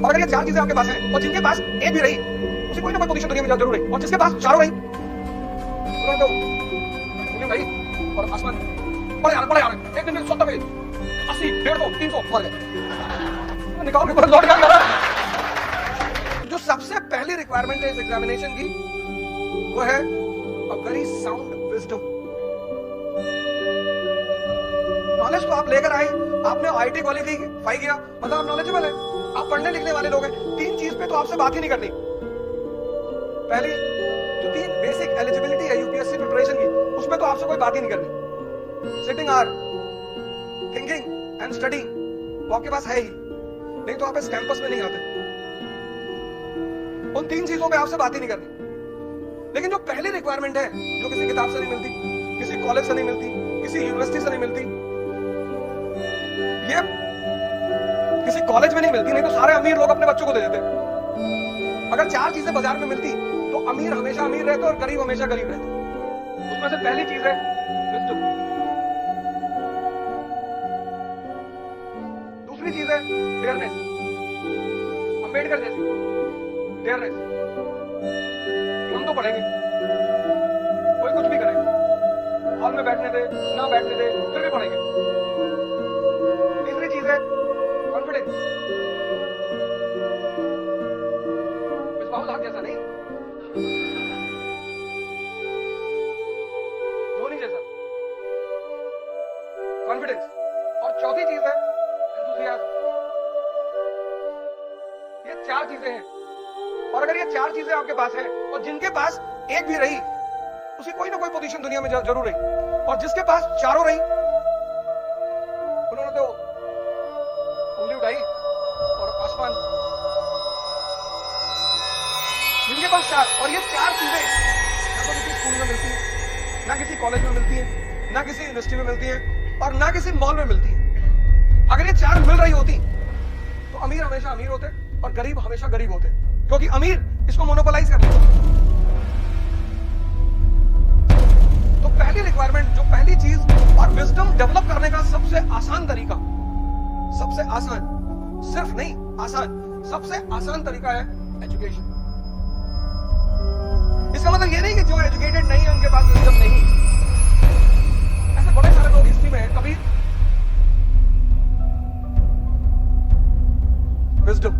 और अगर ये चार चीजें आपके पास हैं और जिनके पास एक भी रही उसे कोई ना कोई पोजीशन दुनिया में जरूर रही, और जिसके पास चारों रही तो दुनिया रही और आसमान पड़े यार एक दिन में 70 पेज 80 150 300 मर गए। निकाल के ऊपर लौट गया। जो सबसे पहली रिक्वायरमेंट है इस एग्जामिनेशन की वो है a very sound wisdom. Knowledge तो आप लेकर आए, आपने आईटी क्वालिफाई किया, मतलब आप नॉलेजेबल है, आप पढ़ने लिखने वाले लोग हैं। तीन चीज पे तो आपसे बात ही नहीं करनी। पहली जो तीन बेसिक एलिजिबिलिटी है यूपीएससी प्रिपरेशन की, उसमें तो आपसे कोई बात ही नहीं करनी। Sitting hour, thinking and studying वो आपके पास है ही, नहीं तो आप इस कैंपस में नहीं आते। उन तीन चीजों पे आपसे बात ही नहीं करनी। लेकिन जो पहली रिक्वायरमेंट है जो किसी किताब से नहीं मिलती, किसी कॉलेज से नहीं मिलती, किसी यूनिवर्सिटी से नहीं मिलती, ये किसी कॉलेज में नहीं मिलती, नहीं तो सारे अमीर लोग अपने बच्चों को दे देते। अगर चार चीजें बाजार में मिलती तो अमीर हमेशा अमीर रहते और गरीब हमेशा गरीब रहते। उसमें से पहली चीज है विजडम, दूसरी चीज है डेयरनेस, अंबेडकर जैसी डेयरनेस। हम तो पढ़ेंगे, कोई कुछ भी करेगा, हॉल में बैठने दे ना बैठने दे फिर भी पढ़ेंगे। तीसरी चीज है कॉन्फिडेंस, मिसबाहुल हक जैसा नहीं, धोनी जैसा कॉन्फिडेंस। और चौथी चीज है एंथुसियाज्म। ये चार चीजें हैं, और अगर ये चार चीजें आपके पास है और जिनके पास एक भी रही उसे कोई ना कोई पोजीशन दुनिया में जरूर रही, और जिसके पास चारों रही उन्होंने तो उंगली उठाई और आसमान। जिनके पास चार, और ये चार चीजें ना तो किसी स्कूल में मिलती है, ना किसी कॉलेज में मिलती है, ना किसी यूनिवर्सिटी में मिलती है, और ना किसी मॉल में मिलती है। अगर ये चार मिल रही होती तो अमीर हमेशा अमीर होते और गरीब हमेशा गरीब होते, क्योंकि अमीर इसको मोनोपोलाइज कर लेते। तो पहली रिक्वायरमेंट, जो पहली चीज और विजडम डेवलप करने का सबसे आसान तरीका, सबसे आसान, सिर्फ नहीं आसान, सबसे आसान तरीका है एजुकेशन। इसका मतलब ये नहीं कि जो एजुकेटेड नहीं है उनके पास विजडम नहीं। ऐसे बड़े सारे लोग हिस्ट्री में हैं। कभी विजडम,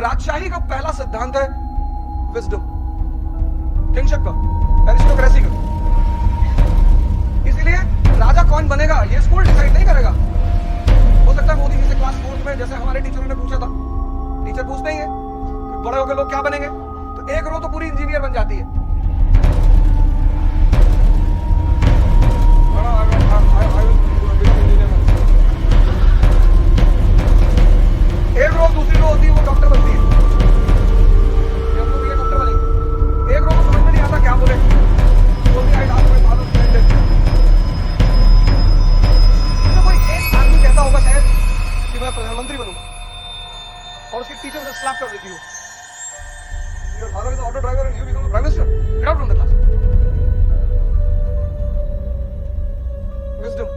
राजशाही का पहला सिद्धांत है विजडम, किंगशिप का, एरिस्टोक्रेसी का। इसीलिए राजा कौन बनेगा ये स्कूल डिसाइड नहीं करेगा। हो सकता है मोदी जी से क्लास 4 में, जैसे हमारे टीचरों ने पूछा था, टीचर पूछते ही है बड़े होकर लोग क्या बनेंगे, तो एक रो तो पूरी इंजीनियर बन जाती है। एक रो दूसरी रो होती है वो डॉक्टर बनती है, डॉक्टर बनेगी। एक रो को समझ में नहीं आता क्या बोले, कोई एक आदमी कहता होगा शायद कि मैं प्रधानमंत्री बनूंगा, और उसके टीचर से स्लैप कर देती हो, your father is auto driver and you become prime minister, get out from the class. Wisdom.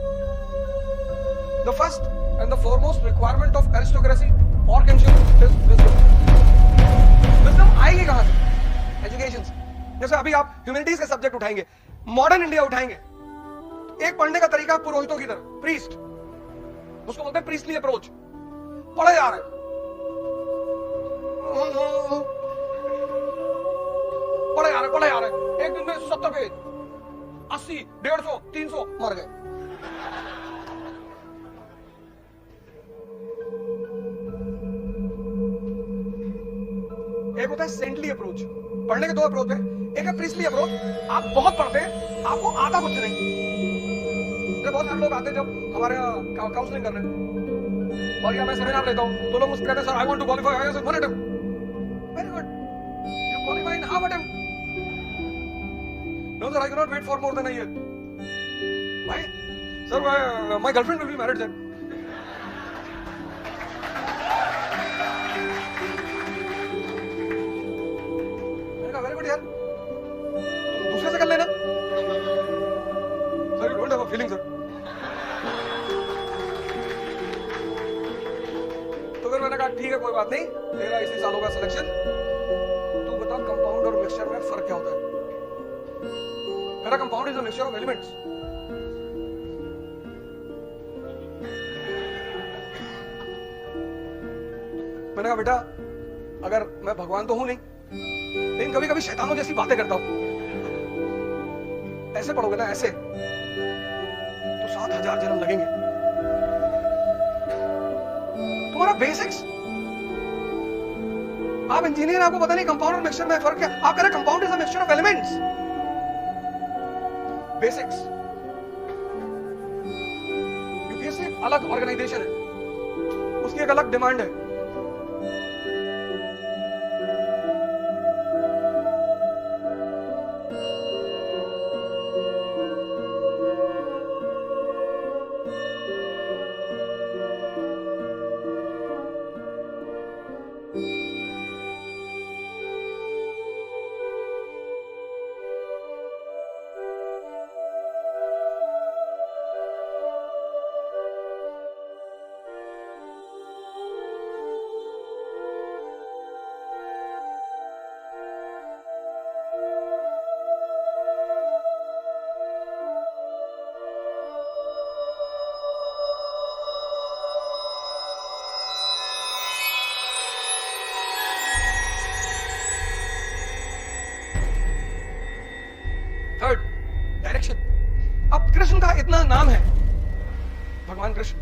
The first and the foremost requirement of aristocracy or kingship is wisdom. Wisdom आएगी कहां से? Education से। जैसे अभी आप ह्यूमैनिटीज के subject उठाएंगे, modern India उठाएंगे, एक पढ़ने का तरीका पुरोहितों की तरह, प्रीस्ट, उसको बोलते हैं प्रीस्टली अप्रोच। पढ़े जा रहे, पढ़े जा रहे, एक दिन में 70 पेज 80 150 300 मर गए। एक होता है सेंटली अप्रोच, पढ़ने के दो अप्रोच है। एक है प्रीस्टली अप्रोच, आप बहुत पढ़ते हैं, आपको आता कुछ नहीं। जब बहुत सारे लोग आते हैं जब हमारे काउंसलिंग करने, और या मैं सेमिनार लेता हूं तो लोग मुझसे कहते हैं sir I want to qualify, I said 1 attempt, very good, you qualify in half attempt. No sir I can not wait for more than a year. भाई sir my girlfriend will be married then. Very good यार, दूसरे से कर लेना। Sir you don't have a feeling sir. तो फिर मैंने कहा ठीक है कोई कोई बात नहीं, तेरा इसी साल होगा सिलेक्शन। तू बता कंपाउंड और मिक्सचर में फर्क क्या होता है? मेरा compound is a mixture of elements. मैंने कहा बेटा अगर मैं भगवान तो हूं नहीं, लेकिन कभी कभी शैतानों जैसी बातें करता हूं। ऐसे पढ़ोगे ना ऐसे, तो 7,000 जन्म लगेंगे। तुम्हारा बेसिक्स, आप इंजीनियर, आपको पता नहीं कंपाउंड और मिक्सचर में फर्क क्या? आप कह रहे compound is a mixture of elements. Basics. UPSC एक अलग ऑर्गेनाइजेशन है, उसकी एक अलग डिमांड है। Third, direction. अब कृष्ण का इतना नाम है, भगवान कृष्ण,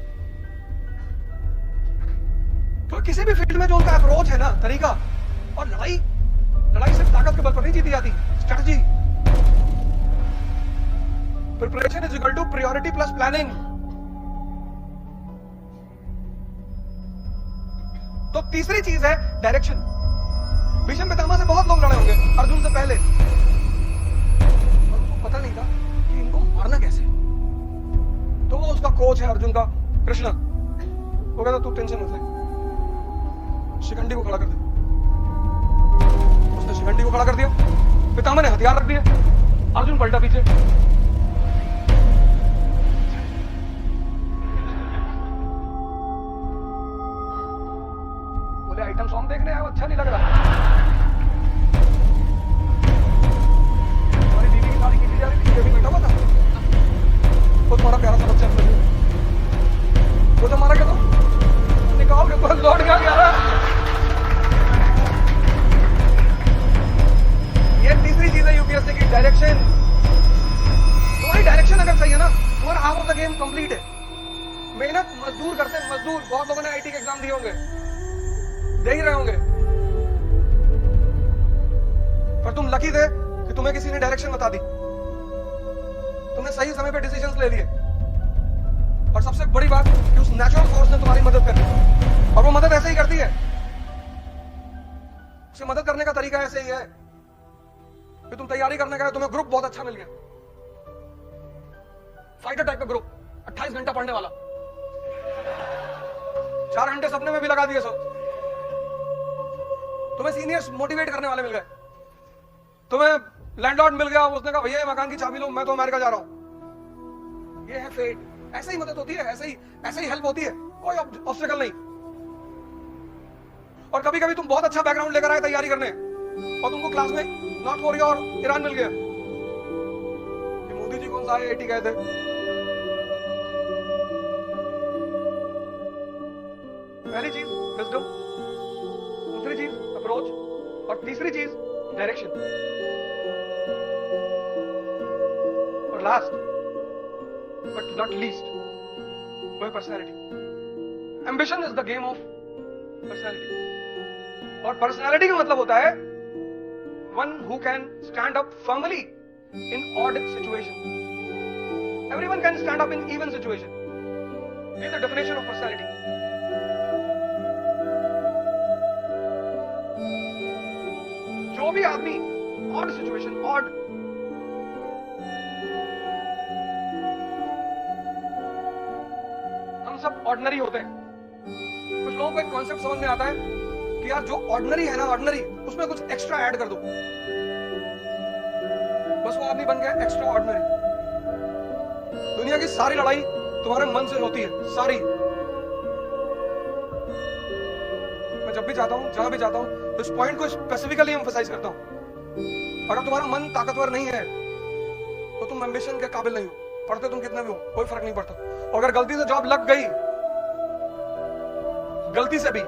तो किसी भी फील्ड में जो उनका अप्रोच है ना, तरीका, और लड़ाई सिर्फ ताकत के बल पर नहीं जीती जाती। Strategy, preparation is equal to priority plus planning. तो तीसरी चीज है डायरेक्शन। भीष्म पितामह से बहुत लोग लड़े होंगे, अर्जुन से पहले, पता नहीं था कि इनको मारना कैसे। तो वो उसका कोच है अर्जुन का, कृष्ण। वो कहता तू टेंशन मत ले, शिखंडी को खड़ा कर दे। उसने शिखंडी को खड़ा कर दिया, पितामह ने हथियार रख दिए, अर्जुन पलटा पीछे। बोले आइटम सॉन्ग देखने आया, अच्छा नहीं लग रहा। वो तुम्हारा प्यारा सा बच्चा है, वो तो मारा क्या? तो निकाल के तुरंत लौट गया प्यारा। ये तीसरी चीज है यूपीएससी की, डायरेक्शन। तुम्हारी डायरेक्शन अगर सही है ना, तुम्हारा half of the game complete है। मेहनत मजदूर करते हैं, मजदूर। बहुत लोगों ने आईटी के एग्जाम दिए होंगे, दे ही रहे होंगे, पर तुम लकी थे कि तुम्हें किसी ने डायरेक्शन बता दी, तुमने सही समय पे डिसीजंस ले लिए। और सबसे बड़ी बात कि उस नेचुरल फोर्स ने तुम्हारी मदद कर दी, और वो मदद ऐसे ही करती है। उसे मदद करने का तरीका ऐसे ही है कि तुम तैयारी करने गए, तुम्हें ग्रुप बहुत अच्छा मिल गया, फाइटर टाइप का ग्रुप, 28 घंटा पढ़ने वाला, 4 घंटे सपने में भी लगा दिए सब। तुम्हें सीनियर्स मोटिवेट करने वाले मिल गए, तुम्हें लैंडलॉर्ड मिल गया, उसने कहा भैया मकान की चाबी लो, मैं तो अमेरिका जा रहा हूं। ये है फेट। ऐसे ही मदद होती है, ऐसे ही हेल्प होती है, कोई ऑब्स्टेकल नहीं। और कभी कभी तुम बहुत अच्छा बैकग्राउंड लेकर आए तैयारी करने, और तुमको क्लास में नॉर्थ कोरिया और ईरान मिल गया। कि मोदी जी कौन सा IIT गए थे। पहली चीज विजडम, दूसरी चीज अप्रोच, और तीसरी चीज डायरेक्शन, और लास्ट बट नॉट लीस्ट वो है personality. Ambition is the game of personality. और पर्सनैलिटी का मतलब होता है one who can stand up firmly in odd situation. Everyone can stand up in even situation. This is the definition of personality. जो भी आदमी ऑड सिचुएशन, ऑड, हम सब ऑर्डिनरी होते हैं। कुछ लोगों को एक कॉन्सेप्ट समझ में आता है कि यार जो ऑर्डिनरी है ना, ऑर्डिनरी, उसमें कुछ एक्स्ट्रा ऐड कर दो, बस वो आदमी बन गया एक्स्ट्रा ऑर्डिनरी। दुनिया की सारी लड़ाई तुम्हारे मन से होती है, सारी। मैं जब भी जाता हूँ, जहां भी जाता हूँ, तो इस पॉइंट को स्पेसिफिकली एम्फसाइज करता हूँ। अगर तुम्हारा मन ताकतवर नहीं है तो तुम एम्बिशन के काबिल नहीं हो, पढ़ते तुम कितना भी हो, कोई फर्क नहीं पड़ता। और अगर गलती से जॉब लग गई, गलती से भी,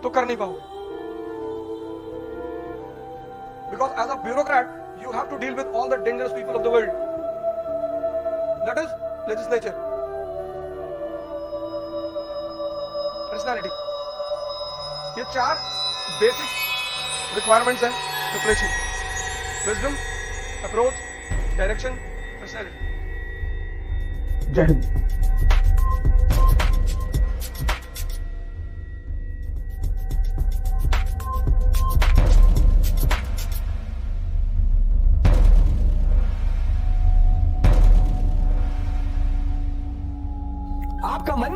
तो कर नहीं पाओगे। Because as a bureaucrat you have to deal with all the dangerous people of the world, that is legislature, personality. ये 4 बेसिक रिक्वायरमेंट्स हैं preparation: wisdom, approach, direction, personality. जय हिंद। आपका मन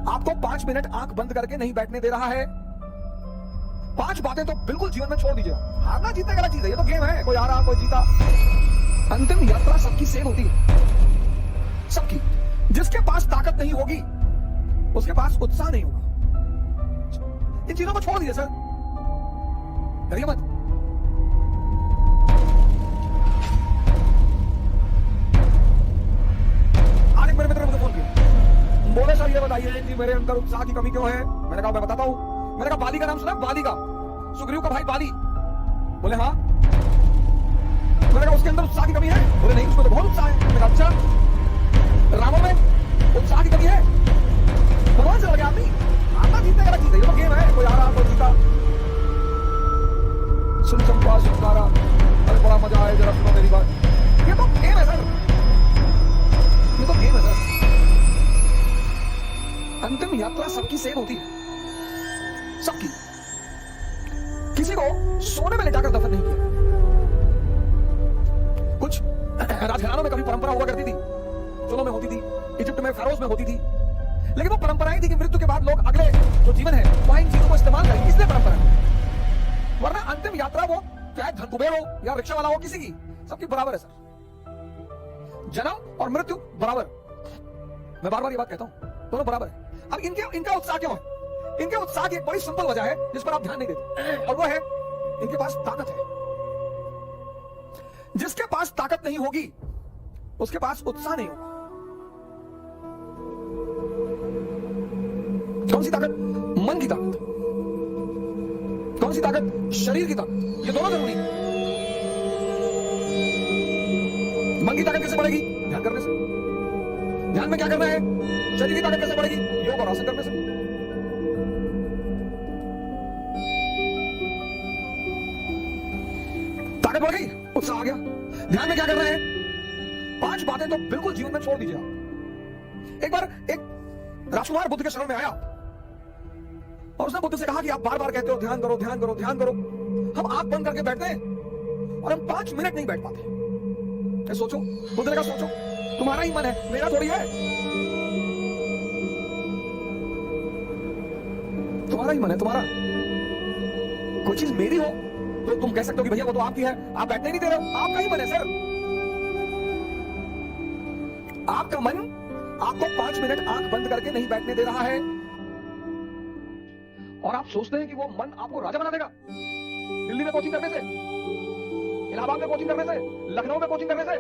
आपको 5 मिनट आंख बंद करके नहीं बैठने दे रहा है। 5 बातें तो बिल्कुल जीवन में छोड़ दीजिए। हारना जीतने वाला चीज है, ये तो गेम है, कोई हारा कोई जीता। अंतिम यात्रा सबकी सेम होती है, सबकी। जिसके पास ताकत नहीं होगी उसके पास उत्साह नहीं होगा। इन चीजों को छोड़ दीजिए सर, डरिए मत। आज एक मेरे मित्र ने मुझे फोन किया, बोले सर ये बताइए कि मेरे अंदर उत्साह की कमी क्यों है। मैंने कहा मैं बताता हूं। मैंने कहा बाली का नाम सुना? बाली का, सुग्रीव का भाई बाली। बोले हाँ। मैंने कहा उसके अंदर उत्साह की कमी है? बोले नहीं, उसमें तो बहुत उत्साह है। मैंने कहा अच्छा, रावण में उत्साह की कमी है? भगवान से लगे आदमी, हारना जीतने वाला चीज है, ये तो गेम है, कोई हारा कोई जीता। सुन चंपा सुनकारा, अरे बड़ा मजा आया, जरा सुनो मेरी बात। ये तो गेम है सर, ये तो गेम है सर। अंतिम यात्रा सबकी सेम होती है, सबकी। किसी को सोने में लिटाकर दफन नहीं किया। कुछ राजघरानों में कभी परंपरा हुआ करती थी, चुनों में होती थी, इजिप्ट में, फेरोज में होती थी, लेकिन वो परंपराएं थी कि मृत्यु के बाद लोग अगले जो जीवन है वहां इन चीजों को इस्तेमाल करेंगे, इसलिए परंपरा है। वरना अंतिम यात्रा वो चाहे धन कुबेर हो या रिक्शा वाला हो, किसी की, सबकी बराबर है सर। जन्म और मृत्यु बराबर। मैं बार बार ये बात कहता हूं, दोनों बराबर है। अब इनका उत्साह क्यों है? इनके उत्साह की एक बड़ी सिंपल वजह है जिस पर आप ध्यान नहीं देते, और वो है इनके पास ताकत है। जिसके पास ताकत नहीं होगी उसके पास उत्साह नहीं होगा। कौन सी ताकत? मन की ताकत। कौन सी ताकत? शरीर की ताकत। ये दोनों जरूरी है। मन की ताकत कैसे बढ़ेगी? ध्यान करने से। ध्यान में क्या करना है? शरीर की ताकत कैसे बढ़ेगी? योग और आसन करने से। ताकत बढ़ गई, उत्साह आ गया। ध्यान में क्या करना है? 5 बातें तो बिल्कुल जीवन में छोड़ दीजिए आप। एक बार एक राजकुमार बुद्ध के शरण में आया और उसने बुद्ध से कहा कि आप बार बार कहते हो ध्यान करो ध्यान करो ध्यान करो, हम आंख बंद करके बैठते हैं और हम 5 मिनट नहीं बैठ पाते। सोचो, बुद्ध ने कहा सोचो, तुम्हारा ही मन है, मेरा थोड़ी है। तुम्हारा ही मन है, तुम्हारा। कोई चीज मेरी हो तो तुम कह सकते हो कि भैया वो तो आपकी है, आप बैठने नहीं दे रहे हो, आपका ही मन है सर। आपका मन आपको 5 मिनट आंख बंद करके नहीं बैठने दे रहा है, और आप सोचते हैं कि वो मन आपको राजा बना देगा। दिल्ली में कोचिंग करने से, इलाहाबाद में कोचिंग करने से, लखनऊ में कोचिंग करने से।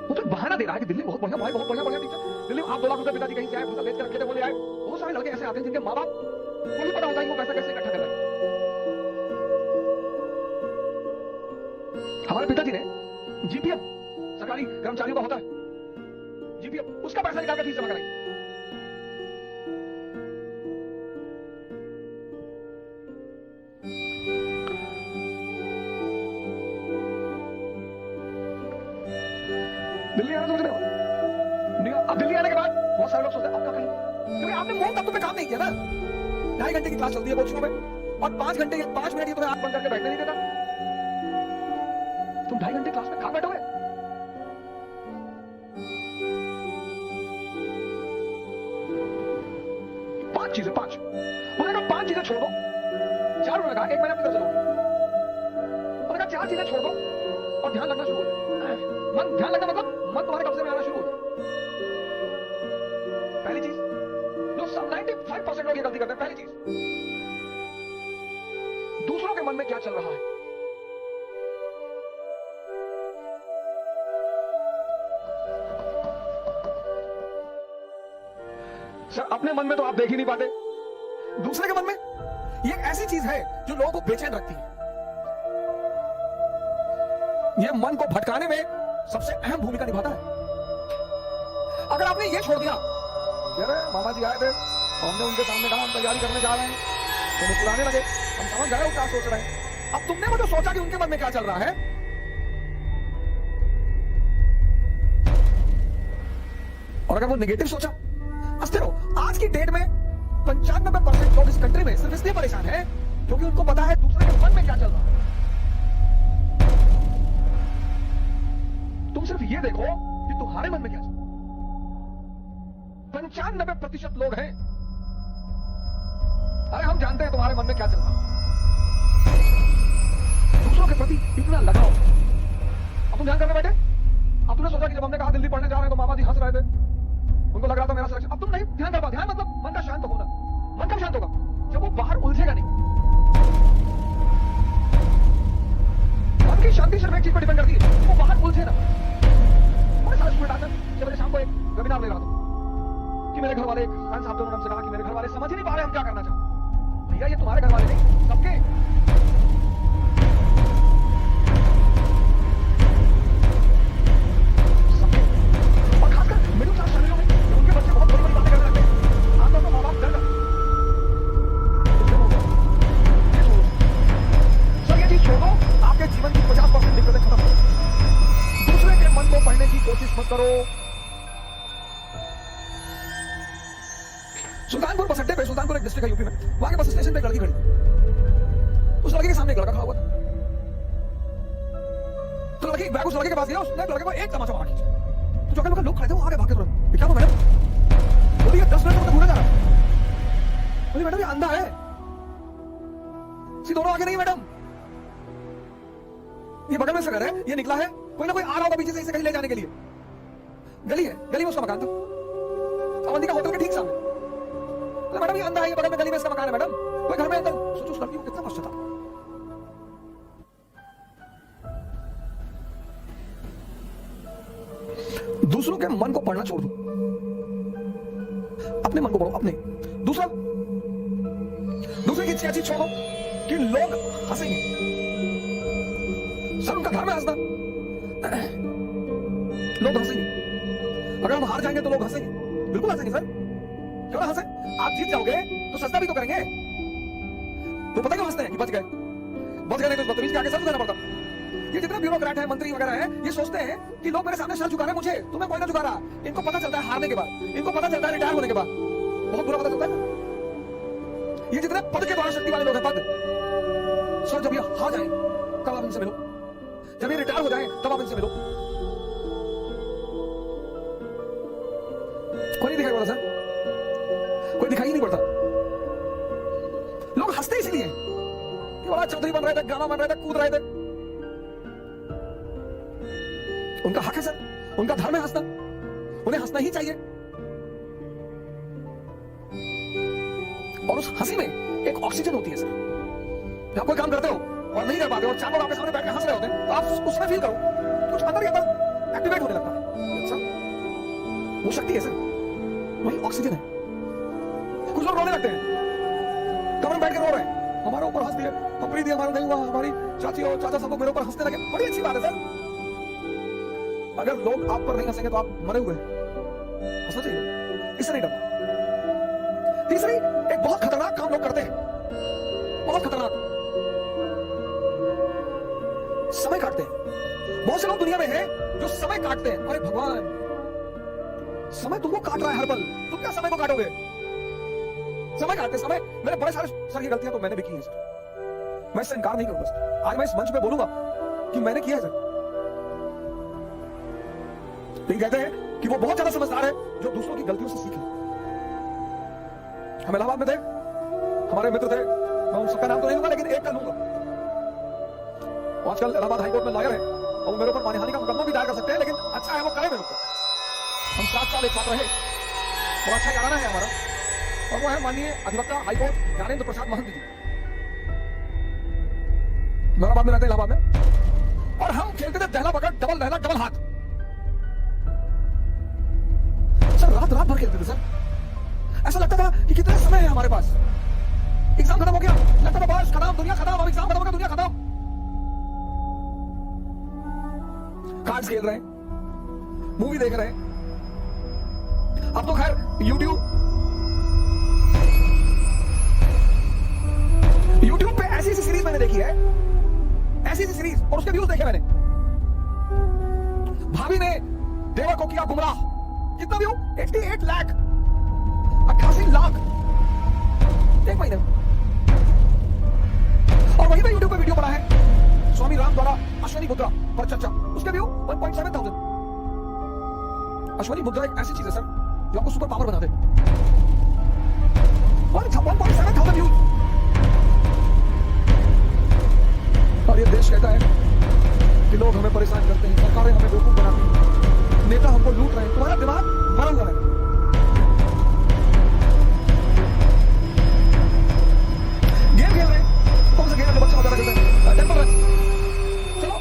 वो तो बहाना दे रहा है कि दिल्ली बहुत बढ़िया भाई, बहुत बढ़िया टीचर। दिल्ली में आप 2 लाख रुपए पिताजी कहीं से आए, बेच कर रखे थे, बोले आए। बहुत सारे लड़के ऐसे आते हैं जिनके माँ बाप को नहीं पता होता है वो पैसा कैसे इकट्ठा कर रहे हैं। हमारे पिताजी ने जीपीएफ, सरकारी कर्मचारियों का होता है जीपीएफ, उसका पैसा निकाल कर फीस जमा कराई। दिल्ली आना समझ रहे हो? अब दिल्ली आने के बाद बहुत सारे लोग सोचते हैं आपका कहीं, क्योंकि आपने मूल तत्व पे काम नहीं किया ना। 2.5 घंटे की क्लास चलती है कोचिंगों में, और 5 घंटे या 5 मिनट ये तुम्हें आंख बंद करके बैठने नहीं देता। तुम 2.5 घंटे क्लास में कहां बैठोगे? पांच चीजें, 5 मैंने कहा 5 चीजें छोड़ दो। 4 उन्होंने कहा, 1 महीने अपनी तरफ से लो। मैंने कहा 4 चीजें छोड़ दो और ध्यान लगना शुरू हो जाए। मन ध्यान लगना मतलब मन तुम्हारे कब्जे में आना शुरू हो जाए। 90% लोग ये गलती करते हैं। पहली चीज, दूसरों के मन में क्या चल रहा है। सर अपने मन में तो आप देख ही नहीं पाते, दूसरे के मन में ये एक ऐसी चीज है जो लोगों को बेचैन रखती है। ये मन को भटकाने में सबसे अहम भूमिका निभाता है। अगर आपने ये छोड़ दिया, अरे मामा जी आए थे, हमने उनके सामने कहा हम तैयारी करने जा रहे हैं, तो मुस्कुराने लगे, हम समझ गए वो क्या सोच रहे हैं। अब तुमने वो जो सोचा कि उनके मन में क्या चल रहा है, और अगर वो नेगेटिव सोचा, हंसते रहो। आज की डेट में 95% लोग इस कंट्री में सिर्फ इसलिए परेशान है क्योंकि उनको पता है दूसरे के मन में क्या चल रहा है। तुम सिर्फ ये देखो कि तुम्हारे मन में क्या चल रहा है। 95% लोग हैं, अरे हम जानते हैं तुम्हारे मन में क्या चल रहा है। दूसरों के प्रति इतना लगाओ। अब तुम ध्यान करने बैठे, अब तुमने सोचा कि जब हमने कहा दिल्ली पढ़ने जा रहे हैं तो मामा जी हंस रहे थे, उनको लग रहा था मेरा सिलेक्शन। अब तुम नहीं ध्यान कर पा, ध्यान मतलब मन का शांत होना। मन कब शांत होगा? जब वो बाहर उलझेगा नहीं। मन की शांति सिर्फ एक चीज पर डिपेंड करती है, वो बाहर उलझे ना। बड़े सारे स्टूडेंट आते हैं, जब शाम को एक वेबिनार ले रहा था कि मेरे घर वाले, एक खान साहब ने हमसे कहा कि मेरे घर वाले समझ ही नहीं पा रहे हम क्या करना चाहते। भैया ये तुम्हारे घर वाले नहीं, सबके। और खासकर मिडिल क्लास फैमिलियों में उनके बच्चे बहुत बड़ी बड़ी बातें करने लगते हैं। आमतौर पर माँ बाप डर जाते हैं। सर ये चीज छोड़ो, आपके जीवन की 50% दिक्कतें खत्म हो। दूसरे के मन को पढ़ने की कोशिश मत करो। सुल्तानपुर बस अड्डे पे, सुल्तानपुर एक डिस्ट्रिक्ट है यूपी में, वहां के बस स्टेशन पे एक लड़की खड़ी थी। उस लड़के के सामने एक लड़का खड़ा हुआ था। तो लड़की बैग उस लड़के के पास गया, उसने लड़के को एक तमाचा मारा खींचा। तो जो अगल बगल लोग खड़े थे वो आगे भागे तुरंत। क्या हुआ मैडम? बोली 10 मिनट तक घूमने जा रहा है। बोली मैडम ये अंधा है, सी दोनों आगे नहीं मैडम, ये बगल में से घर है, ये निकला है, कोई ना कोई आ रहा होगा पीछे से इसे कहीं ले जाने के लिए। गली है, गली में उसका मकान था, अवंतिका होटल के ठीक सामने। तो मैडम ये अंधा है, ये बगल में गली में इसका मकान है मैडम, कोई घर में अंदर। सोचो उस लड़की को कितना कष्ट था। दूसरों के मन को पढ़ना छोड़ दो, अपने मन को पढ़ो। अपने दूसरा, दूसरे की चीज छोड़ो कि लोग हंसेंगे। सर उनका घर में हंसना, लोग हंसेंगे। अगर हम हार जाएंगे तो लोग हंसेंगे, बिल्कुल हंसेंगे सर, क्यों ना हंसे। आप जीत जाओगे तो सस्ता भी तो करेंगे। तो पता क्यों हंसते हैं कि बच गए, बच गए नहीं तो बदतमीज के आगे सर झुकाना पड़ता। ये जितने ब्यूरोक्रेट है, मंत्री वगैरह है, ये सोचते हैं कि लोग मेरे सामने सर झुका रहे हैं, मुझे तुम्हें कोई ना झुका रहा। इनको पता चलता है हारने के बाद, इनको पता चलता है रिटायर होने के बाद, बहुत बुरा पता चलता है। ये जितने पद के द्वारा शक्ति वाले लोग हैं, पद, सर जब ये हार जाए तब आप इनसे मिलो, जब ये रिटायर हो जाए तब आप इनसे मिलो। कोई नहीं दिखाई पड़ता सर, कोई दिखाई नहीं पड़ता। लोग हंसते इसलिए कि बड़ा चौधरी बन रहे थे, गाना बन रहे थे, कूद रहे थे। उनका हक है सर, उनका धर्म है हंसना, उन्हें हंसना ही चाहिए। और उस हंसी में एक ऑक्सीजन होती है सर। जब आप कोई काम करते हो और नहीं कर पाते और चार लोग आपके सामने बैठ के हंस रहे होते हैं, तो आप उसमें फील करो कुछ अंदर ही अंदर एक्टिवेट होने लगता है। अच्छा वो शक्ति है सर, वही ऑक्सीजन है। कुछ लोग रोने लगते हैं, कमरे में बैठ के रो रहे हैं, हमारे ऊपर हंस दिए, कपड़ी दिए, हमारा नहीं हुआ, हमारी चाची और चाचा सब लोग मेरे ऊपर हंसने लगे। बड़ी अच्छी बात है सर। अगर लोग आप पर नहीं हंसेंगे तो आप मरे हुए हैं, हंसना चाहिए, इससे नहीं डरना। तीसरी, एक बहुत खतरनाक काम लोग करते हैं, बहुत खतरनाक, समय काटते हैं। बहुत से लोग दुनिया में हैं जो समय काटते हैं। अरे भगवान, समय तुमको काट रहा है हर पल, तुम क्या समय को काटोगे? समय काटते समय, मेरे बड़े सारे सर की गलतियां तो मैंने भी की है सर, मैं इससे इनकार नहीं करूंगा सर। आज मैं इस मंच पे बोलूंगा कि मैंने किया है सर। लेकिन कहते हैं कि वो बहुत ज्यादा समझदार है जो दूसरों की गलतियों से सीखे। हम इलाहाबाद में थे, हमारे मित्र थे, मैं उन सबका नाम तो नहीं लूंगा लेकिन एक का लूंगा। आजकल इलाहाबाद हाईकोर्ट में लॉयर है और वो मेरे ऊपर मानहानि का मुकदमा भी दायर कर सकते हैं, लेकिन अच्छा है वो करे मेरे ऊपर। हम 7 साल एक साथ रहे और अच्छा याराना है हमारा, और वो है माननीय अधिवक्ता हाईकोर्ट ज्ञानेंद्र प्रसाद महंत जी, औरंगाबाद में रहते हैं, इलाहाबाद में। और हम खेलते थे दहला पकड़, डबल दहला, डबल हाथ। सर रात रात भर खेलते थे सर, ऐसा लगता था कि कितना समय है हमारे पास। एग्जाम खत्म हो गया, लगता था बस खत्म, दुनिया खत्म, अब एग्जाम खत्म हो गया, दुनिया खत्म। कार्ड्स खेल रहे हैं, मूवी देख रहे हैं। अब तो खैर यूट्यूब पे ऐसी सीरीज मैंने देखी है, ऐसी सीरीज, और उसके व्यूज देखे मैंने। भाभी ने देवर को किया गुमराह, कितना व्यू? 88 लाख, 88 लाख एक महीने। और वही मैं यूट्यूब पे वीडियो बना है स्वामी राम द्वारा अश्वनी मुद्रा पर चर्चा, उसके व्यू 1.7 अश्वनी मुद्रा एक ऐसी चीज है सर जो आपको सुपर पावर बना दे। 1.7 व्यूज। और ये देश कहता है कि लोग हमें परेशान करते हैं, सरकारें हमें बेवकूफ बनाती हैं, नेता हमको लूट रहे हैं। तुम्हारा दिमाग मरा हुआ है। गेम खेल रहे हैं, कौन सा गेम है जो बच्चे मजा खेलते हैं? Temple run. चलो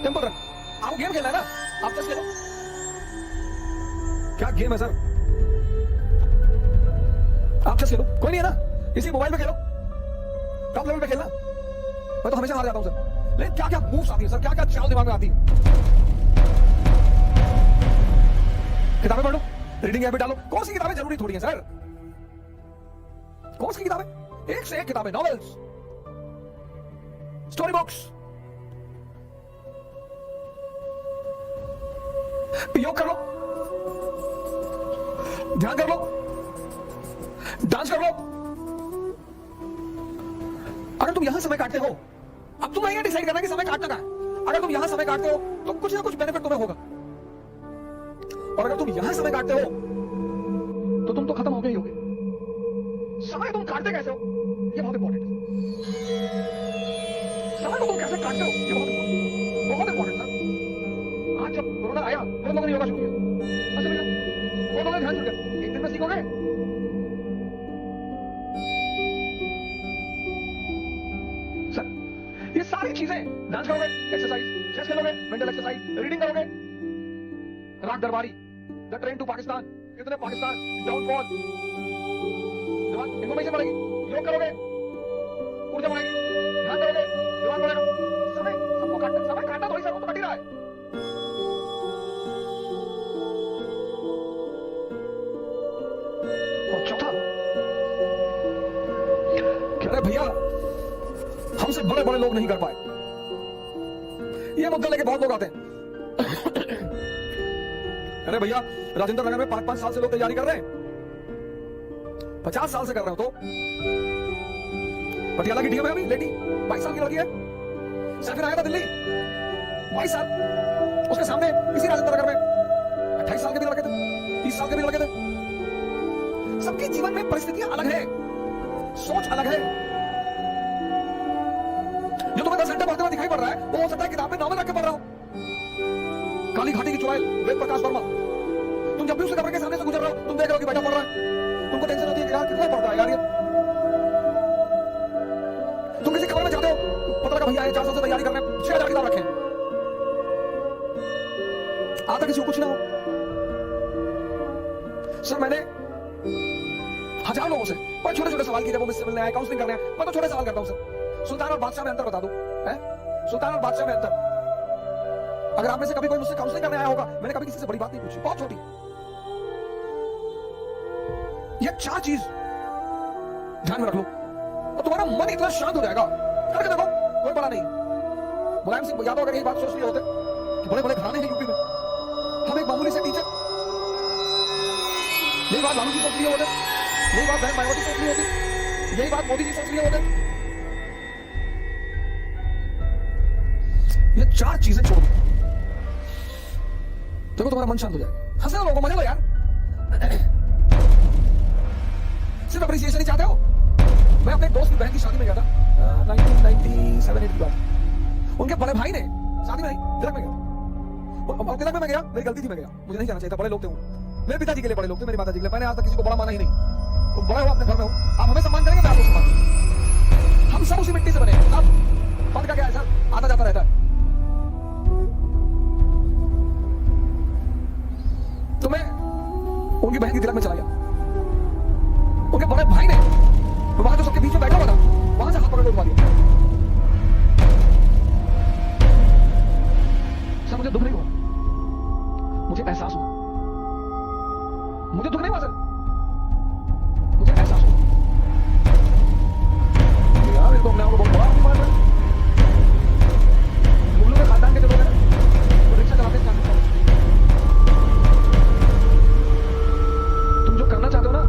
टेंपल रन, आपको गेम खेलना है ना, आप चेस खेलो। क्या गेम है सर? आप चेस खेलो, कोई नहीं है ना, इसी मोबाइल पे खेलो, टॉप लेवल पे खेलना। मैं तो हमेशा हार जाता हूं सर, लेकिन क्या क्या मूव्स आती है सर, क्या क्या चाल दिमाग में आती है। किताबें पढ़ लो, रीडिंग हैबिट डालो। कौन सी किताबें जरूरी थोड़ी है सर, कौन सी किताबें? एक से एक किताबें, नॉवेल्स, स्टोरी बुक्स। योग कर लो, ध्यान कर लो, डांस कर लो। अगर तुम यहां समय काटते हो, अब तुम ये डिसाइड करना कि समय काटना है। अगर तुम यहां समय काटते हो तो कुछ ना कुछ बेनिफिट तुम्हें होगा, और अगर तुम यहां समय काटते हो तो तुम तो खत्म हो गए ही होगे। समय तुम काटते कैसे हो ये बहुत इंपॉर्टेंट है। समय को तुम कैसे काटते हो ये बहुत इंपॉर्टेंट सर। आज जब कोरोना आया बहुत लोगों ने योगा शुरू किया, अच्छा भैया बहुत लोगों ने ध्यान शुरू किया। एक दिन में सीखोगे, ये सारी चीजें, डांस करोगे, एक्सरसाइज, चेस खेलोगे, मेंटल एक्सरसाइज, रीडिंग करोगे, राग दरबारी, द ट्रेन टू पाकिस्तान, कितने पाकिस्तान, डाउनफॉल, दिमाग इन्फॉर्मेशन बढ़ेगी। योग करोगे, ऊर्जा बढ़ेगी, ध्यान करोगे, दिमाग बढ़ेगा। समय सबको काटना, समय काटना तो ही सब तो कट ही रहा है। और चौथा, कह रहे भैया हमसे बड़े बड़े लोग नहीं कर पाए। ये मुद्दा लेके बहुत लोग आते हैं। अरे भैया राजेंद्र नगर में 5-5 साल से लोग तैयारी कर रहे हैं, 50 साल से कर रहे हो। तो पटियाला की डीएम है अभी लेडी, 22 साल की लड़की है, सर्किट आया था दिल्ली, 22 साल। उसके सामने इसी राजेंद्र नगर में 28 साल के भी लड़के थे, 30 साल के भी लड़के थे। सबके जीवन में परिस्थितियां अलग है, सोच अलग है। जो तुम्हें 10 घंटे पढ़ते हुए दिखाई पड़ रहा है वो हो सकता है किताब में नॉवल रख के पढ़ रहा हो। काली घाटी की चुड़ैल वेद प्रकाश वर्मा, तुम जब भी उसके कमरे के सामने से गुजर रहे हो तुम देख रहे हो कि बैठा पढ़ रहा है। तुमको टेंशन होती है कि यार कितना पढ़ता है यार ये। तुम किसी कमरे में जाते हो, पता लगा भैया 4 साल से तैयारी कर रहे हैं, 6000 किताब रखे हैं, आता किसी को कुछ ना हो। सर मैंने हजार लोगों से बड़े छोटे छोटे सवाल किए, वो मुझसे मिलने आए, काउंसलिंग करने आए। मैं तो छोटे सवाल करता हूं सर, सुल्तान और बादशाह में अंतर बता दो, है सुल्तान और बादशाह में अंतर। अगर आप में से कभी कोई मुझसे काउंसलिंग करने आया होगा, मैंने कभी किसी से बड़ी बात नहीं पूछी, बहुत छोटी। ये 4 चीज ध्यान में रख लो और तुम्हारा मन इतना शांत हो जाएगा। करके देखो, कोई बड़ा नहीं। मुलायम सिंह यादव अगर यही बात सोच लिए होते कि बड़े बड़े घराने हैं यूपी में, हम एक मामूली से टीचर, यही बात लालू जी सोच लिए होते, यही बात बहन मायावती सोच ली होती, यही बात मोदी जी सोच लिए होते। ये 4 चीजें छोड़ दो, देखो तुम्हारा मन शांत हो जाएगा। हंसने दो, लोगों को मजा लो यार। सिर्फ अप्रिसिएशन ही चाहते हो। मैं अपने दोस्त की बहन की शादी में गया था 1997-8 की बात। उनके बड़े भाई ने शादी में नहीं, तिलक में गया। और तिलक में मैं गया, मेरी गलती थी, मैं गया, मुझे नहीं जाना चाहिए था, बड़े लोग थे वो। मेरे पिताजी के लिए बड़े लोग थे, मेरी माता जी के लिए। मैंने आज तक किसी को बड़ा माना ही नहीं। तुम बड़े हो, अपने घर में हो, आप हमें सम्मान करेंगे, मैं आपको सम्मान करूंगा। हम सब उसी मिट्टी से बने हैं। अब पद का क्या है सर, आता जाता रहता है। तो मैं उनकी बहन की तिलक में चला गया। उनके बड़े भाई ने वहां जो सबके बीच में बैठा हुआ था, वहां से हाथ पकड़ के उठवा दिया। सर मुझे दुख नहीं हुआ, मुझे एहसास हुआ। मुझे दुख नहीं हुआ सर, मुझे एहसास हुआ यार, ये तो अपने आप को बहुत बड़ा आदमी मान रहा है। मुगलों के खानदान के जो लोग हैं वो रिक्शा चलाते हैं, तुम जो करना चाहते हो ना,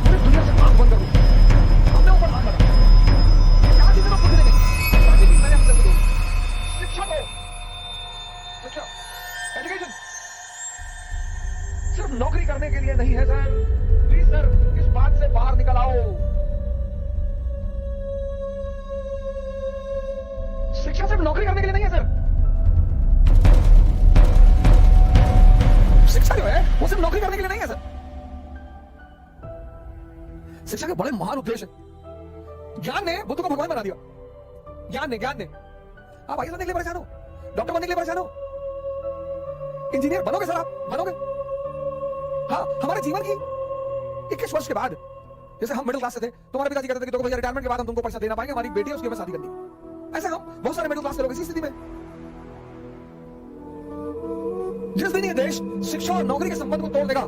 पूरी दुनिया से आंख बंद करो, अपने ऊपर हाथ लगा। क्या चीजें तो खुद देंगे, मैंने हमसे बोली शिक्षा को, शिक्षा, एजुकेशन सिर्फ नौकरी करने के लिए नहीं है सर। प्लीज सर, इस बात से बाहर निकल आओ। शिक्षा सिर्फ नौकरी करने के लिए नहीं है सर। शिक्षा जो है वो सिर्फ नौकरी करने के लिए नहीं है सर। शिक्षा के बड़े महान उद्देश्य है। ज्ञान ने बुद्ध को भगवान बना दिया। ज्ञान ने आप आईएएस बनने के लिए परेशान हो, डॉक्टर बनने के लिए परेशान हो, इंजीनियर बनोगे सर, आप बनोगे। हाँ, हमारे जीवन की 21 वर्ष के बाद, जैसे हम मिडिल क्लास से थे, तुम्हारे पिताजी कहते थे कि देखो भैया रिटायरमेंट के बाद हम तुमको पैसा देना पाएंगे, हमारी बेटी है उसकी हमें शादी करनी। ऐसे हम बहुत सारे मिडिल क्लास के लोग इसी स्थिति में। जिस दिन ये देश शिक्षा और नौकरी के संबंध को तोड़ देगा,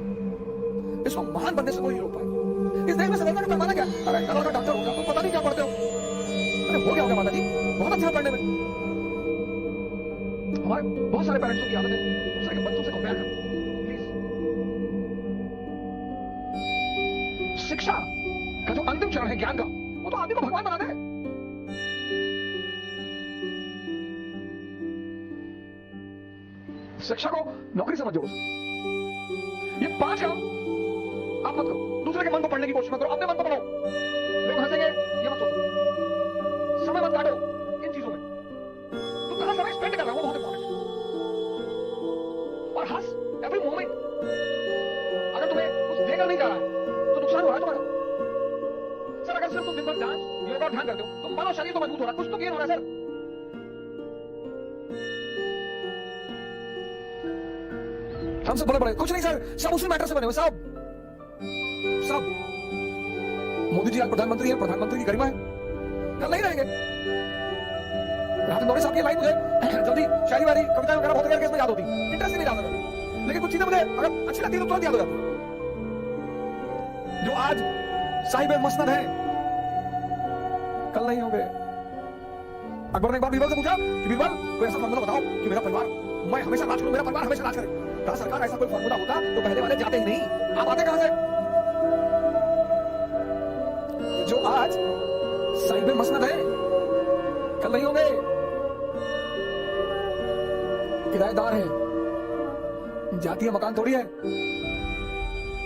इसको महान बनने से कोई नहीं रोक पाएगा। इस देश में सफलता का पैमाना क्या? अरे कल अगर डॉक्टर होगा तो पता नहीं क्या पढ़ते हो। अरे हो गया माता जी, बहुत अच्छा पढ़ने में। हमारे बहुत सारे पेरेंट्स की आदत है दूसरे के बच्चों से कंपेयर करना। शिक्षा का जो अंतिम चरण है ज्ञान का, वो तो आदमी को भगवान बना दे। शिक्षा को नौकरी समझ जोड़ो। ये 5 काम आप मत करो, दूसरे के मन को पढ़ने की कोशिश मत करो, अपने मन को पढ़ो। लोग हंसेंगे ये मत सोचो, समय मत काटो इन चीजों में। तुम कहां समय स्पेंड कर रहे हो वो बहुत इंपॉर्टेंट है। और हंस एवरी मोमेंट। अगर तुम्हें कुछ देकर नहीं जा रहा है तो नुकसान हो रहा है तुम्हारा। सर अगर सिर्फ तुम दिन भर डांस योगा ध्यान करते हो, तुम मानो शरीर तो मजबूत हो रहा है, कुछ तो गेन हो रहा है सर। हम सब बड़े कुछ नहीं सर, सब उसी मैटर से बने हुए, सब मोदी जी आज प्रधानमंत्री है, प्रधानमंत्री की गरिमा है, कल नहीं रहेंगे। रात नौरे साहब की लाइन मुझे जल्दी शायरी वाली कविता वगैरह बहुत केस में याद होती, इंटरेस्ट नहीं आता, लेकिन कुछ चीजें मुझे अगर अच्छी लगती है तो तुरंत याद हो जाती है। जो आज साहिब मसनद है कल नहीं होंगे। अकबर ने एक बार बीरबल से पूछा कि बीरबल कोई ऐसा फॉर्मूला बताओ कि मेरा परिवार, मैं हमेशा राज करूं, मेरा परिवार हमेशा राज करे। कहा सरकार ऐसा कोई फॉर्मूला होता तो पहले वाले जाते ही नहीं, आप आते कहां से? जो आज साहिब मसनद है कल नहीं होंगे। किराएदार है, जातीय मकान थोड़ी है,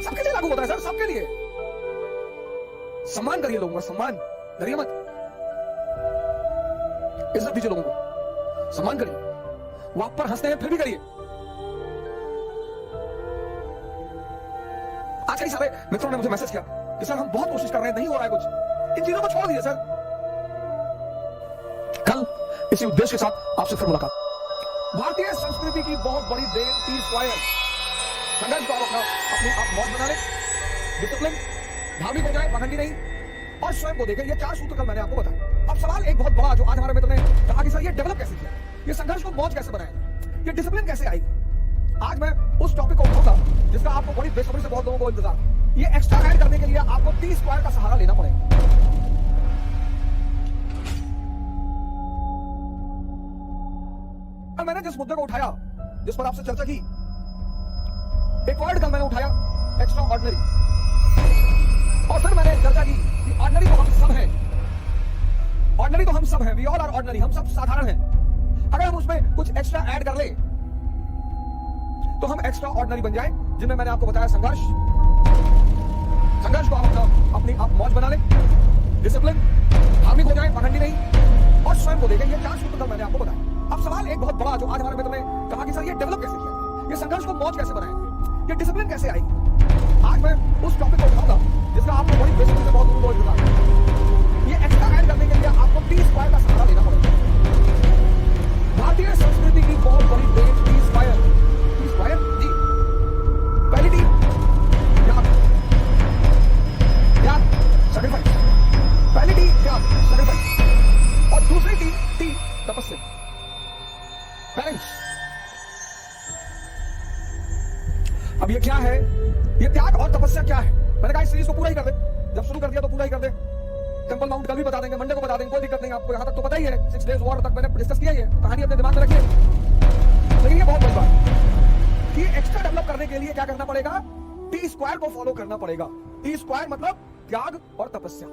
सबके लिए लागू होता है सर, सबके लिए। सम्मान करिए लोगों का, सम्मान डरिए मत, इज्जत दीजिए लोगों को, सम्मान करिए। वो आप पर हंसते हैं फिर भी करिए। आज कई सारे मित्रों ने मुझे मैसेज किया कि सर हम बहुत कोशिश कर रहे हैं, नहीं हो रहा है कुछ, इन चीजों को छोड़ दीजिए सर। कल इसी उद्देश्य के साथ आपसे फिर मुलाकात। भारतीय संस्कृति की बहुत बड़ी देन थी स्वयं संघर्ष को अपने आप मौज बना ले, डिसिप्लिन, धार्मिक हो जाए, पाखंडी नहीं, और स्वयं को देखें। ये 4 सूत्र कल मैंने आपको बताया। अब सवाल एक बहुत बड़ा जो आज हमारे मित्र ने कहा कि सर ये डेवलप कैसे किया, ये संघर्ष को मौज कैसे बनाया, ये डिसिप्लिन कैसे आएगी। आज मैं उस टॉपिक को उठाऊंगा जिसका आपको बड़ी बेसब्री से बहुत लोगों को इंतजार। ये एक्स्ट्रा ऐड करने के लिए आपको T² का सहारा लेना पड़ेगा। मैंने जिस मुद्दे को उठाया, जिस पर आपसे चर्चा की, एक वर्ड कल मैंने उठाया, एक्स्ट्रा ऑर्डिनरी। और फिर मैंने चर्चा की कि ऑर्डिनरी तो हम सब हैं, ऑर्डिनरी तो हम सब हैं, वी ऑल आर ऑर्डिनरी, हम सब साधारण हैं। अगर हम उसमें कुछ एक्स्ट्रा ऐड कर ले तो हम एक्स्ट्रा ऑर्डिनरी बन जाए, जिनमें मैंने आपको बताया संघर्ष को आप अपनी आप मौज बना ले, डिसिप्लिन, धार्मिक हो जाए, पाखंडी नहीं, और स्वयं को देखें। ये 4 सूत्र कल मैंने आपको बताया। अब सवाल एक बहुत बड़ा जो आज हमारे मित्र ने कहा कि सर ये डेवलप कैसे किया, ये संघर्ष को मौज कैसे बनाएंगे, ये डिसिप्लिन कैसे आएगी। आज मैं उस इस सीरीज को पूरा ही कर दे, जब शुरू कर दिया तो पूरा ही कर दे। टेंपल माउंट कल भी बता देंगे, मंडे को बता देंगे, कोई दिक्कत नहीं आपको, यहाँ तक तो पता ही है। 6 डेज वॉर तक मैंने डिस्कस किया ही है, कहानी अपने दिमाग में रखिए। लेकिन ये बहुत बड़ी बात कि एक्स्ट्रा डेवलप करने के लिए क्या करना पड़ेगा, टी स्क्वायर को फॉलो करना पड़ेगा। टी स्क्वायर मतलब त्याग और तपस्या।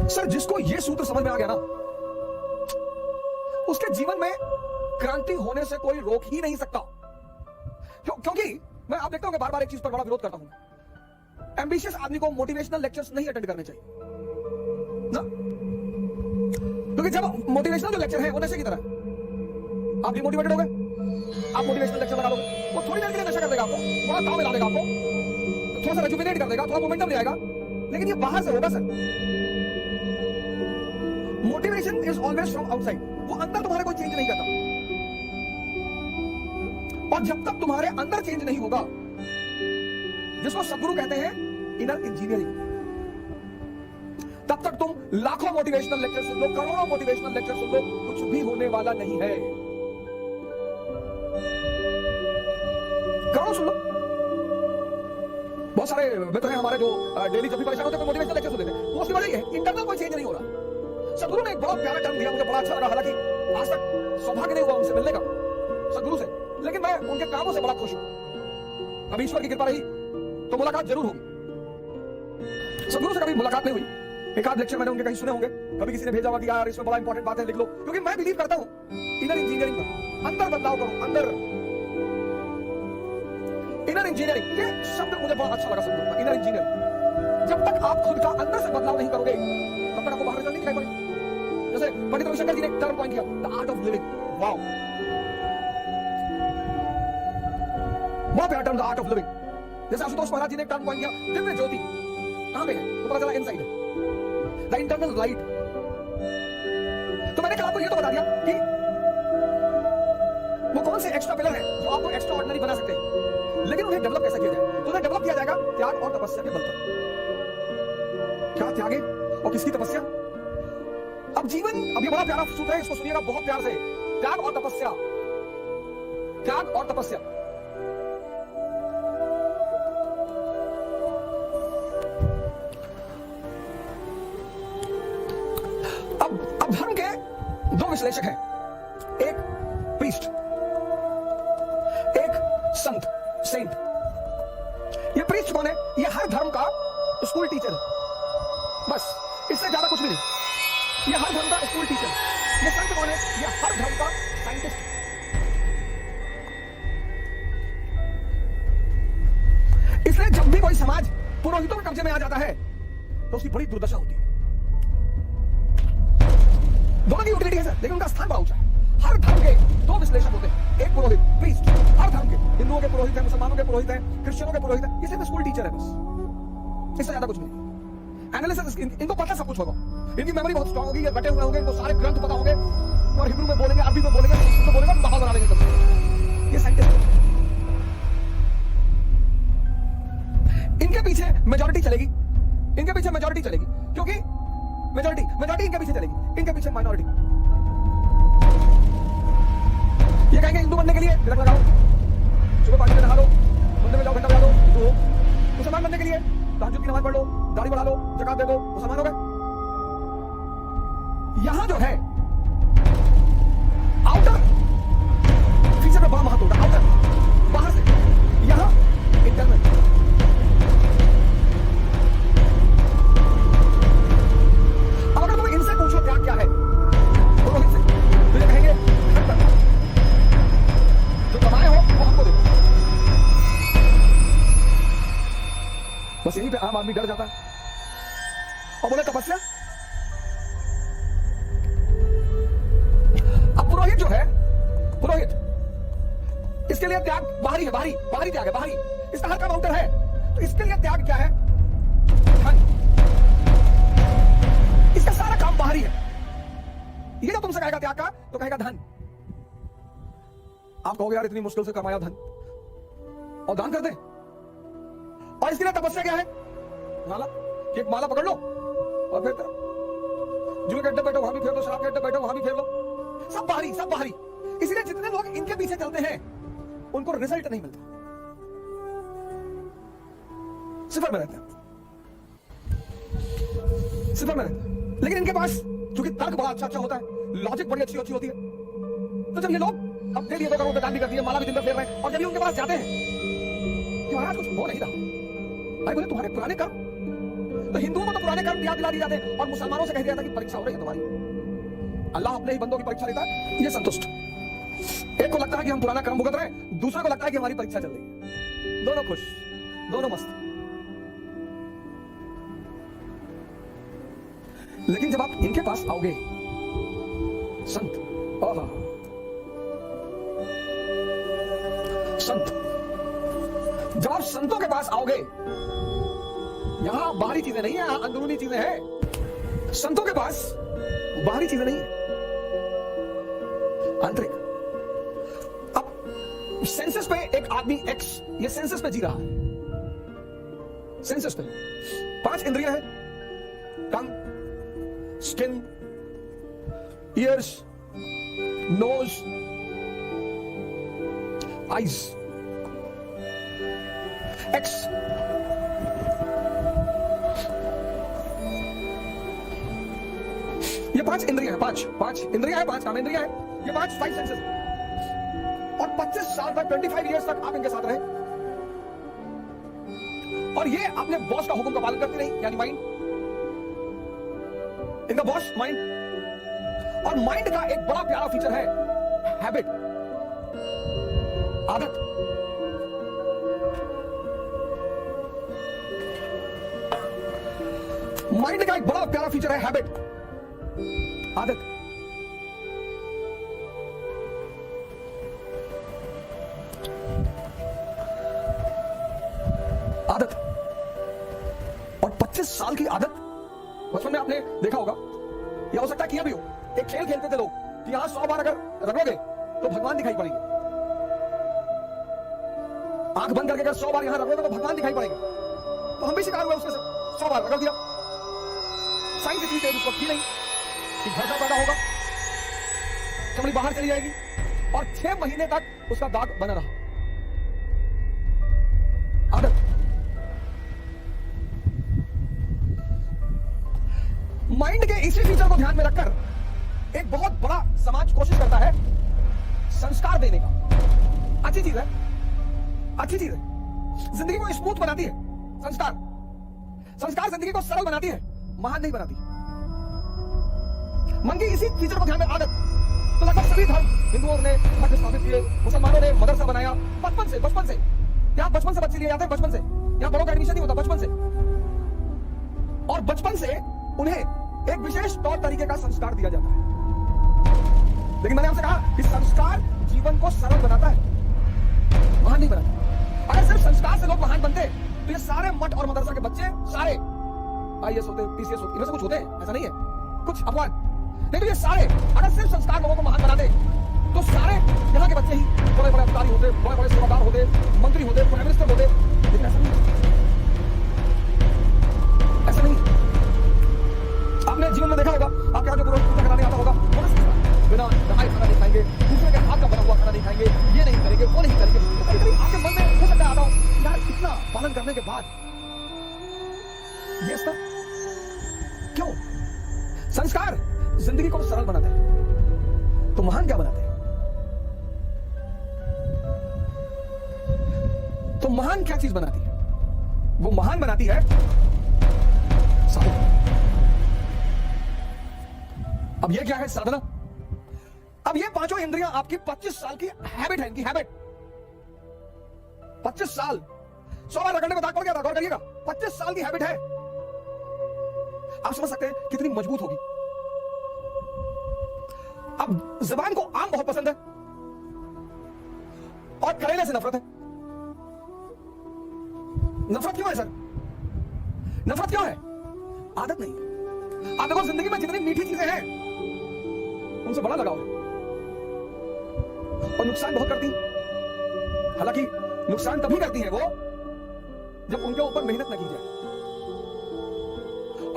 सर जिसको ये सूत्र समझ में आ गया ना, उसके जीवन में क्रांति होने से कोई रोक ही नहीं सकता। क्योंकि मैं आप देखता हूं कि बार बार एक चीज पर बड़ा विरोध करता हूं। एम्बिशियस आदमी को मोटिवेशनल लेक्चर्स नहीं अटेंड करने चाहिए ना, क्योंकि जब मोटिवेशनल जो लेक्चर है वो नशे की तरह है। आप डिमोटिवेटेड हो गए, आप मोटिवेशनल लेक्चर लगा दोगे, वो थोड़ी देर के लिए नशा कर देगा आपको, थोड़ा दाव मिला देगा आपको, थोड़ा सा रेजुविनेट कर देगा, थोड़ा मोमेंटम ले आएगा, लेकिन ये बाहर से होगा sir. Motivation is always from outside, वो अंदर तुम्हारे कोई चेंज नहीं करता। और जब तक तुम्हारे अंदर चेंज नहीं होगा, जिसको सदगुरु कहते हैं इनर इंजीनियरिंग, तब तक तुम लाखों मोटिवेशनल लेक्चर सुन लो, करोड़ों मोटिवेशनल लेक्चर सुन लो, कुछ भी होने वाला नहीं है। करोड़ों सुन लो। बहुत सारे मित्र हैं हमारे जो डेली जब भी परेशान होते हैं मोटिवेशनल लेक्चर सुनते हैं, वो उसकी वजह है इंटरनल कोई चेंज नहीं हो रहा। सदगुरु ने एक बहुत प्यारा टर्म दिया, मुझे बड़ा अच्छा लगा, हालांकि आज तक सौभाग्य नहीं हुआ उनसे मिलने का, सदगुरु से, लेकिन मैं उनके कामों से बड़ा खुश हूं। अब ईश्वर की कृपा रही तो मुलाकात जरूर होगी। सदगुरु से कभी मुलाकात नहीं हुई, एक आध लेक्चर मैंने उनके कहीं सुने होंगे, कभी किसी ने भेजा हुआ कि यार इसमें बड़ा इंपॉर्टेंट बात है, लिख लो। क्योंकि मैं बिलीव करता हूं इनर इंजीनियरिंग में, अंदर बदलाव करो, अंदर इनर इंजीनियरिंग, ये शब्द मुझे बहुत अच्छा लगा सदगुरु का, इनर इंजीनियरिंग। जब तक आप खुद का अंदर से बदलाव नहीं करोगे तब तक आपको बाहर रिजल्ट नहीं दिखाई पड़ेगा। जैसे पंडित रविशंकर जी ने टर्म पॉइंट किया, the art of living. Wow, बहुत प्यारा term, the art of living. जैसे आशुतोष महाराज जी ने टर्म पॉइंट किया, दिव्य ज्योति कहां पे है, तो पता चला इनसाइड है, द इंटरनल लाइट। तो मैंने कल आपको ये तो बता दिया कि वो कौन से एक्स्ट्रा पिलर है जो आपको एक्स्ट्रा ऑर्डिनरी बना सकते हैं, लेकिन उन्हें डेवलप कैसे किया जाए। तो उन्हें डेवलप किया जाएगा त्याग और तपस्या के बल पर। क्या त्यागे और किसकी तपस्या। अब जीवन, अब ये बड़ा प्यारा सूत्र है, इसको सुनिएगा बहुत प्यार से। त्याग और तपस्या, त्याग और तपस्या। अब धर्म के दो विश्लेषक हैं, एक प्रीस्ट, एक संत, सेंट। ये प्रीस्ट कौन है, ये हर धर्म का स्कूल टीचर है, बस इससे ज्यादा कुछ भी नहीं। ये हर धर्म का स्कूल टीचर है। ये संत कौन है, ये हर धर्म का साइंटिस्ट है। इसलिए जब भी कोई समाज पुरोहितों के कब्जे में आ जाता है तो उसकी बड़ी दुर्दशा होती है। दोनों की यूटिलिटी है सर, लेकिन उनका स्थान बड़ा ऊंचा है। हर धर्म के दो विश्लेषक होते हैं, एक पुरोहित, प्रीस्ट, हर धर्म के, हिंदुओं के पुरोहित है, मुसलमानों के पुरोहित है, क्रिश्चियनों के पुरोहित है, ये सिर्फ स्कूल टीचर है बस, इससे ज्यादा कुछ नहीं। एनालिसिस, इनको पता सब कुछ होगा, इनकी मेमोरी बहुत स्ट्रांग होगी, ये रटे हुए होंगे, इनको सारे ग्रंथ पता होंगे, और हिब्रू में बोलेंगे, अरबी में बोलेंगे, संस्कृत में बोलेंगे, माहौल बना लेंगे। ये साइंटिस्ट, इनके पीछे मेजॉरिटी चलेगी, इनके पीछे मेजॉरिटी चलेगी, क्योंकि मेजॉरिटी इनके पीछे चलेगी, इनके पीछे माइनॉरिटी। ये कहेंगे हिंदू बनने के लिए तिलक लगाओ, सुबह पानी में नहा लो, मंदिर में जाओ, घंटा बजा दो, हिंदू हो। मुसलमान बनने के लिए तहज्जुद की नमाज पढ़ लो, दाढ़ी बढ़ा लो, ज़कात दे दो, मुसलमान हो गए। यहां जो है आउटर फीचर में बड़ा महत्व होता है, आउटर बाहर से, यहां इंटरनल। अब अगर तुम इनसे पूछो त्याग क्या है, पुरोहित से, तो ये कहेंगे हर तरह जो कमाए हो वो हमको दे। बस यहीं पे आम आदमी डर जाता है और बोले तपस्या। अब पुरोहित जो है, पुरोहित, इसके लिए त्याग बाहरी है, बाहरी त्याग है, बाहरी। इसका हर काम आउटर है, तो इसके लिए त्याग क्या है, धन। इसका सारा काम बाहरी है। ये जो तुमसे कहेगा त्याग का, तो कहेगा धन। आप कहोगे यार इतनी मुश्किल से कमाया धन, और दान कर दे। और इसके लिए तपस्या क्या है, माला, एक माला पकड़ लो और फिर करो, जुए के अड्डे बैठो वहां भी फेर लो, शराब के अड्डे बैठो वहां भी फेर लो, सब बाहरी, सब बाहरी। इसलिए जितने लोग इनके पीछे चलते हैं उनको रिजल्ट नहीं मिलता, सिफर में रहते हैं, सिफर में रहते हैं। लेकिन इनके पास क्योंकि तर्क बड़ा अच्छा होता है, लॉजिक बड़ी अच्छी होती है, तो जब ये लोग अब दे दिए 2 करोड़ दान भी कर दिए, माला भी दिन भर फेर रहे हैं, और जब ये उनके पास जाते हैं कि महाराज कुछ हो नहीं रहा, भाई बोले तुम्हारे पुराने कर्म, तो हिंदुओं को तो पुराने कर्म याद दिला दिए जाते हैं और मुसलमानों से कह दिया था कि परीक्षा हो रही है तुम्हारी। अल्लाह अपने ही बंदों की परीक्षा लेता है, ये संतुष्ट। एक को लगता है कि हम पुराना कर्म भुगत रहे हैं, दूसरे को लगता है कि हमारी परीक्षा चल रही है, दोनों खुश, दोनों मस्त। लेकिन जब आप इनके पास आओगे संत, संत, जब आप संतों के पास आओगे, यहां बाहरी चीजें नहीं है, यहां अंदरूनी चीजें हैं। संतों के पास बाहरी चीजें नहीं है, आंतरिक। अब सेंसस पे एक आदमी एक्स ये सेंसस पे जी रहा है, सेंसस पे 5 इंद्रियां हैं, tongue, skin, ears, nose, eyes, एक्स। ये 5 इंद्रियां हैं, 5 इंद्रियां हैं, 5 काम इंद्रियां हैं, ये 5 सेंसेस हैं। और 25 साल तक, 25 इयर्स तक आप इनके साथ रहे, और ये अपने बॉस का हुक्म का पालन करते नहीं, यानी माइंड, इनका बॉस माइंड। और माइंड का एक बड़ा प्यारा फीचर है हैबिट, आदत। माइंड का एक बड़ा प्यारा फीचर है हैबिट, आदत। आदत। और 25 साल की आदत, बचपन में आपने देखा होगा, या हो सकता है किया भी हो, एक खेल खेलते थे लोग कि यहां 100 बार अगर रगड़ोगे तो भगवान दिखाई पड़ेंगे, आंख बंद करके अगर 100 बार यहां रगड़ोगे तो भगवान दिखाई पड़ेंगे। तो हम भी शिकार हुए उसमें से, 100 बार रगड़ दिया। साइंस इतनी तेज उस वक्त थी नहीं कि घर्षण पैदा होगा, चमड़ी बाहर चली जाएगी, और 6 महीने तक उसका दाग बना रहा। आदत। माइंड के इसी फीचर को ध्यान में रखकर एक बहुत बड़ा समाज कोशिश करता है संस्कार देने का। अच्छी चीज है, अच्छी चीज है, जिंदगी को स्मूथ बनाती है। संस्कार, संस्कार जिंदगी को सरल बनाती है, महान नहीं बनाती। मन की इसी फीचर को ध्यान में, आदत। तो लगभग सभी धर्म, हिंदुओं ने मठ स्थापित किए, मुसलमानों ने मदरसा बनाया, बचपन से यहां बचपन से बच्चे लिए जाते हैं, बचपन से यहां बड़ों का एडमिशन नहीं होता, बचपन से। और बचपन से उन्हें एक विशेष तौर तरीके का संस्कार दिया जाता है। लेकिन मैंने आपसे कहा कि संस्कार जीवन को सरल बनाता है, महान नहीं बनाता। अगर सिर्फ संस्कार से लोग महान बनते तो ये सारे मठ और मदरसा के बच्चे सारे IAS होते, PCS होते, इनमें से कुछ होते हैं, ऐसा नहीं है, कुछ अपवाद। नहीं तो ये सारे अगर सिर्फ संस्कार लोगों को महान बनाते तो सारे यहाँ के बच्चे ही बड़े बड़े अधिकारी होते, बड़े बड़े सेवादार होते, मंत्री होते, प्राइम मिनिस्टर होते। लेकिन ऐसा नहीं, ऐसा नहीं। आपने जीवन में देखा होगा, आपके यहाँ जो पूजा कराने आता होगा, बिना नहाए खाना नहीं खाएंगे, दूसरे के हाथ का बना हुआ खाना नहीं खाएंगे, ये नहीं करेंगे, वो नहीं करेंगे। तो कहीं कहीं आपके मन में हो सकता है आता हो, यार इतना पालन करने के बाद ये सब क्यों? संस्कार जिंदगी को सरल बनाते हैं, तो महान क्या बनाते हैं? तो महान क्या चीज बनाती है? वो महान बनाती है साधना। अब ये क्या है? साधना। अब ये 5 इंद्रियां आपकी 25 साल की हैबिट है, इनकी हैबिट। 25 साल, 100 बार रगड़ने को दाग पड़ गया था, गौर करिएगा, 25 साल की हैबिट है। आप समझ सकते हैं कितनी मजबूत होगी। अब जुबान को आम बहुत पसंद है और करेले से नफरत है। नफरत क्यों है सर? नफरत क्यों है? आदत नहीं। आप देखो जिंदगी में जितनी मीठी चीजें हैं उनसे बड़ा लगाव है और नुकसान बहुत करती। हालांकि नुकसान तभी करती है वो जब उनके ऊपर मेहनत न की जाए।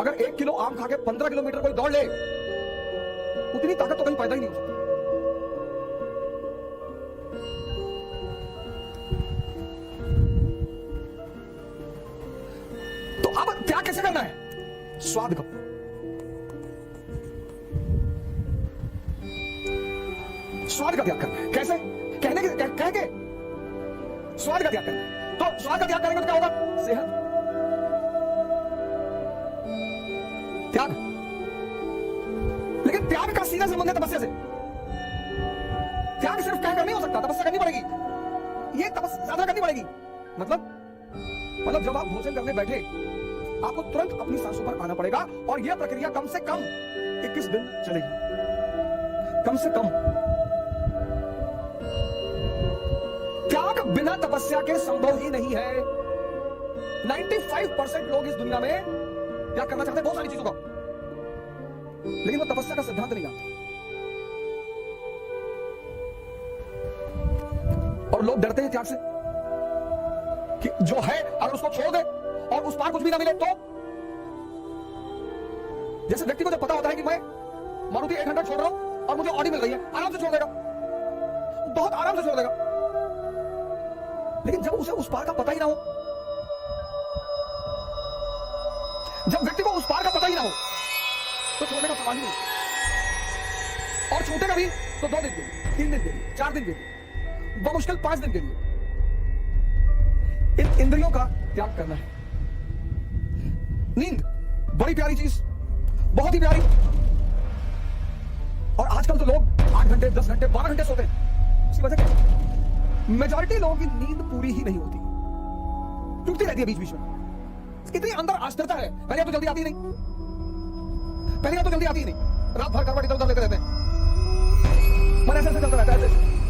अगर 1 किलो आम खा के 15 किलोमीटर कोई दौड़ ले, उतनी ताकत तो कहीं पैदा ही नहीं हो सकती। करना है? स्वाद का। स्वाद का त्याग करना है। कैसे? कहने के कह के स्वाद का त्याग करना है। तो स्वाद का त्याग करेंगे तो क्या होगा? सेहत। त्याग। लेकिन त्याग का सीधा संबंध है तपस्या से। त्याग सिर्फ कहकर नहीं हो सकता, तपस्या करनी पड़ेगी। ये तपस्या साधना करनी पड़ेगी। मतलब जब आप भोजन करने बैठे, आपको तुरंत अपनी सांसों पर आना पड़ेगा और यह प्रक्रिया कम से कम 21 दिन चलेगी। कम से कम। त्याग बिना तपस्या के संभव ही नहीं है। 95% लोग इस दुनिया में त्याग करना चाहते हैं बहुत सारी चीजों का, लेकिन वो तपस्या का सिद्धांत नहीं जानते। और लोग डरते हैं त्याग से कि जो है अगर उसको छोड़ दे और उस पार कुछ भी ना मिले तो। जैसे व्यक्ति को जब पता होता है कि मैं मारुति 800 छोड़ रहा हूं और मुझे ऑडी मिल रही है, आराम से छोड़ देगा, बहुत आराम से छोड़ देगा। लेकिन जब उसे उस पार का पता ही ना हो, जब व्यक्ति को उस पार का पता ही ना हो, तो छोड़ने का सवाल ही नहीं। और छूटेगा भी तो 2 दिन के लिए, 3 दिन के लिए, 4 दिन के लिए, बमुश्किल 5 दिन के लिए। इन इंद्रियों का त्याग करना है। नींद बड़ी प्यारी चीज, बहुत ही प्यारी। और आजकल तो लोग 8 घंटे, 10 घंटे, 12 घंटे सोते हैं। उसकी वजह क्या? मेजॉरिटी लोगों की नींद पूरी ही नहीं होती, टूटती रहती है बीच बीच में। इतनी अंदर अस्थिरता है। पहले तो जल्दी आती ही नहीं, पहले तो जल्दी आती ही नहीं। रात भर करवट इधर उधर लेते रहते हैं। मन ऐसे चलता रहता है।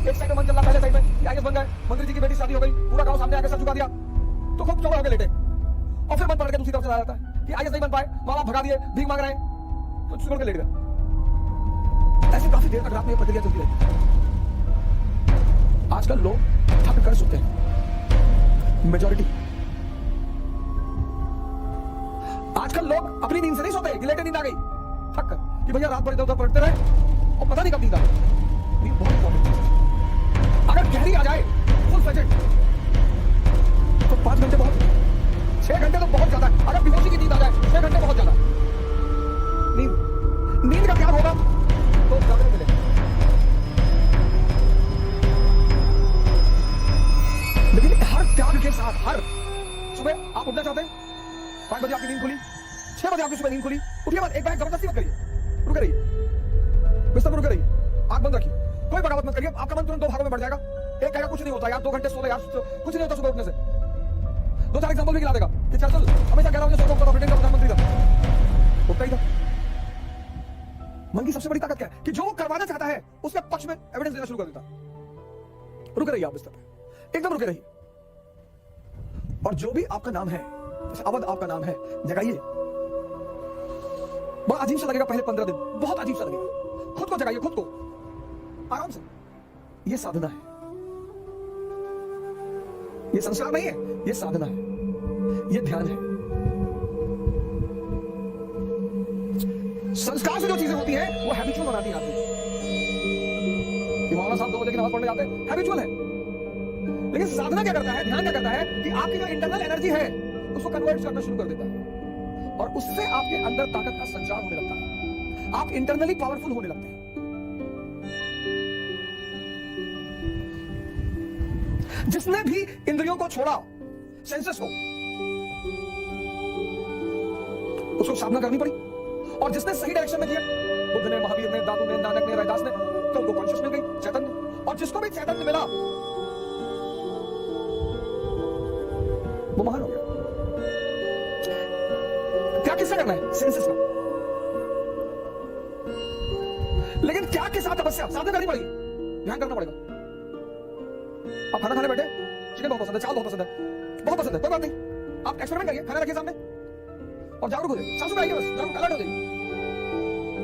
एक साइड में मन चल रहा, पहले साइड में आईएएस बन गए, मंत्री जी की बेटी शादी हो गई, पूरा गांव सामने आके सर झुका दिया, तो खूब चौड़ा होकर लेटे। और फिर मन पड़ के दूसरी तरफ चला जाता है कि आईएएस नहीं बन पाए, माँ बाप भगा दिए, भीख मांग रहे हैं, तो छोड़ के लेट गए। ऐसे काफी देर तक रात में प्रक्रिया चलती रहती है। आजकल लोग थक कर सोते हैं, मेजॉरिटी। आजकल लोग अपनी नींद से नहीं सोते कि लेटे नींद आ गई, थक कर कि भैया रात भर इधर उधर पड़ते रहे और पता नहीं कब नींद आ गई। नींद बहुत इंपॉर्टेंट है। अगर गहरी आ जाए फुल फ्लेजेड तो 5 घंटे बहुत, 6 घंटे तो बहुत ज्यादा है। अगर बेहोशी की नींद आ जाए 6 घंटे बहुत ज्यादा। नींद का क्या होगा तो जागरण मिलेगा। लेकिन हर त्याग के साथ, हर सुबह आप उठना चाहते हैं, 5 बजे आपकी नींद खुली, 6 बजे आपकी सुबह नींद खुली, उठिए मत, एक बैग जबरदस्ती मत करिए, रुके रहिए, बिस्तर पर रुके रहिए, आंख बंद रखिए, कोई बगावत मत करिए। आपका मन तुरंत 2 भागों में बढ़ जाएगा। एक कहेगा कुछ नहीं होता यार, 2 घंटे सो ले यार, कुछ नहीं होता सुबह उठने से। 2-4 एग्जाम्पल भी गिला देगा कि चल हमेशा 11 बजे सोता था, ब्रिटेन का प्रधानमंत्री था, उठता ही था। मन की सबसे बड़ी ताकत क्या है कि जो वो करवाना चाहता है उसके पक्ष में एविडेंस देना शुरू कर देता। रुके रहिए आप बिस्तर पे, एकदम रुके रहिए। और जो भी आपका नाम है, अवध आपका नाम है, जगाइए। बड़ा अजीब सा लगेगा पहले 15 दिन, बहुत अजीब सा लगेगा। खुद को जगाइए, खुद को, आराम से। यह साधना है, यह संस्कार नहीं है, यह साधना है, यह ध्यान है। संस्कार से जो चीजें होती हैं वो हैबिचुअल बनाती है आदमी। मौलाना साहब 2 बजे की नमाज पढ़ने जाते हैं, हैबिचुअल है। लेकिन साधना क्या करता है, ध्यान क्या करता है कि आपकी जो इंटरनल एनर्जी है उसको कन्वर्ट करना शुरू कर देता है और उससे आपके अंदर ताकत का संचार होने लगता है। आप इंटरनली पावरफुल होने लगते हैं। जिसने भी इंद्रियों को छोड़ा, सेंसेस को, उसको साधना करनी पड़ी। और जिसने सही डायरेक्शन में किया, बुद्ध ने, महावीर ने, दादू ने, नानक ने, रैदास ने, तो उनको कॉन्शियस मिल गई, चैतन्य। और जिसको भी चैतन्य मिला वो महान हो गया। क्या किससे करना है? सेंसेस का। लेकिन क्या के साथ तपस्या, साधना करनी पड़ेगी, ध्यान करना पड़ेगा। आप खाना खाने बैठे, चिकन बहुत पसंद है, चावल बहुत पसंद है, बहुत पसंद है, कोई बात नहीं, आप एक्सपेरिमेंट करिए, खाना रखिए सामने और जागरूक हो जाइए, सांसों में आइए, बस जागरूक, अलर्ट हो जाइए,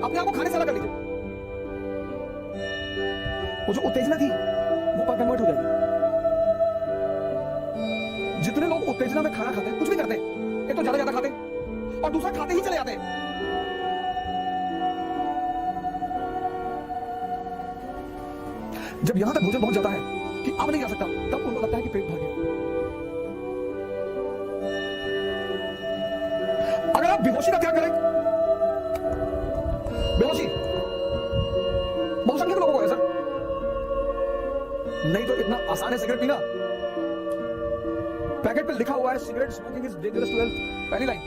अपने आप को खाने से अलग कर लीजिए। वो जो उत्तेजना थी वो कन्वर्ट हो जाएगी। जितने लोग उत्तेजना में खाना खाते हैं, कुछ भी करते हैं, एक तो ज्यादा खाते हैं और दूसरा खाते ही चले जाते हैं। जब यहां तक भोजन पहुंच जाता है कि अब नहीं जा सकता, तब उनको लगता है कि पेट भर गया। अगर अब बेहोशी का त्याग करें। बेहोशी बहुसंख्यक लोगों को है सर, नहीं तो इतना आसान है सिगरेट पीना। पैकेट पे लिखा हुआ है cigarette smoking is dangerous to health, पहली लाइन।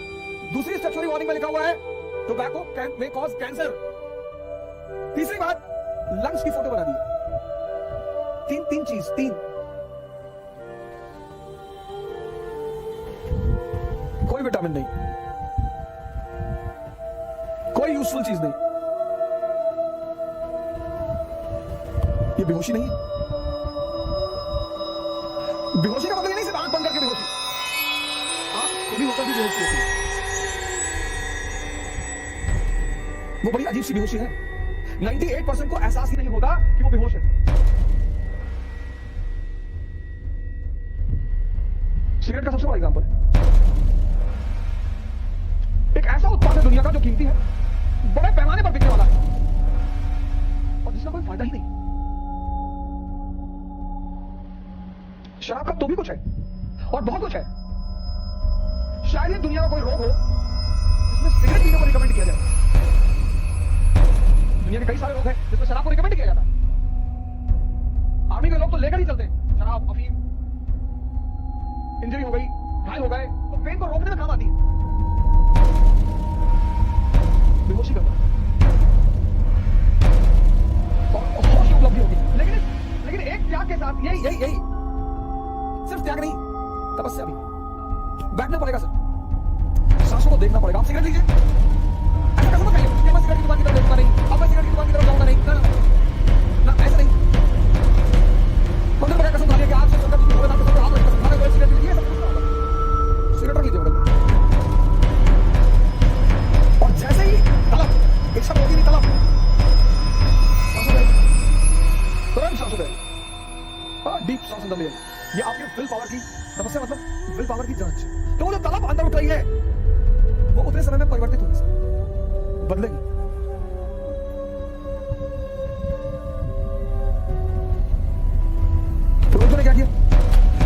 दूसरी स्टेचुरी वार्निंग में लिखा हुआ है टोबैको मे कॉज कैंसर। तीसरी बात, लंग्स की फोटो बना दी। तीन चीज, कोई विटामिन नहीं, कोई यूजफुल चीज नहीं। ये बेहोशी नहीं है। बेहोशी का मतलब ये नहीं सिर्फ आंख बंद करके बेहोशी, आंख खुली होकर भी बेहोशी होती है। वो बड़ी अजीब सी बेहोशी है। 98% को एहसास ही नहीं होता कि वो बेहोश है। सिगरेट का सबसे बड़ा एग्जांपल है। एक ऐसा उत्पाद है दुनिया का जो कीमती है, बड़े पैमाने पर बिकने वाला है और जिसका कोई फायदा ही नहीं। शराब का तो भी कुछ है और बहुत कुछ है। शायद ये दुनिया का कोई रोग हो जिसमें सिगरेट पीने को रिकमेंड किया जाए। दुनिया के कई सारे रोग हैं जिसमें शराब को रिकमेंड किया जाता है। आर्मी के लोग तो लेकर ही चलते हैं शराब, अफीम। इंजरी हो गई, घायल हो गए तो पेन को रोकने में काम आती है। बेहोशी करना और होश की उपलब्धि होगी। लेकिन एक त्याग के साथ यही सिर्फ त्याग नहीं, तपस्या भी। बैठना पड़ेगा सर, सांसों को देखना पड़ेगा। आप सिगरेट लीजिए, ऐसा कैसे मत कहिए कि मैं सिगरेट की दुकान की तरफ देखूंगा नहीं, अब मैं सिगरेट की दुकान की तरफ जाऊंगा नहीं। ना ऐसा नहीं। मंदिर में कसम खा लिया कि आज से संकट की भोलेनाथ के साथ हाथ रखकर खाने को सिगरेट लीजिए, सब कुछ होगा। सिगरेट रख लीजिए बगल में। और जैसे ही तलब, एक शब्द होगी नहीं, तलब, सांसों में तुरंत सांसों में डीप सांस अंदर ले। ये आपकी विल पावर की तपस्या, मतलब विल पावर की जांच। तो वो जो तलब अंदर उठ रही है वो उतने समय में परिवर्तित होगी, बदलेगी। पुरोहितों ने क्या किया?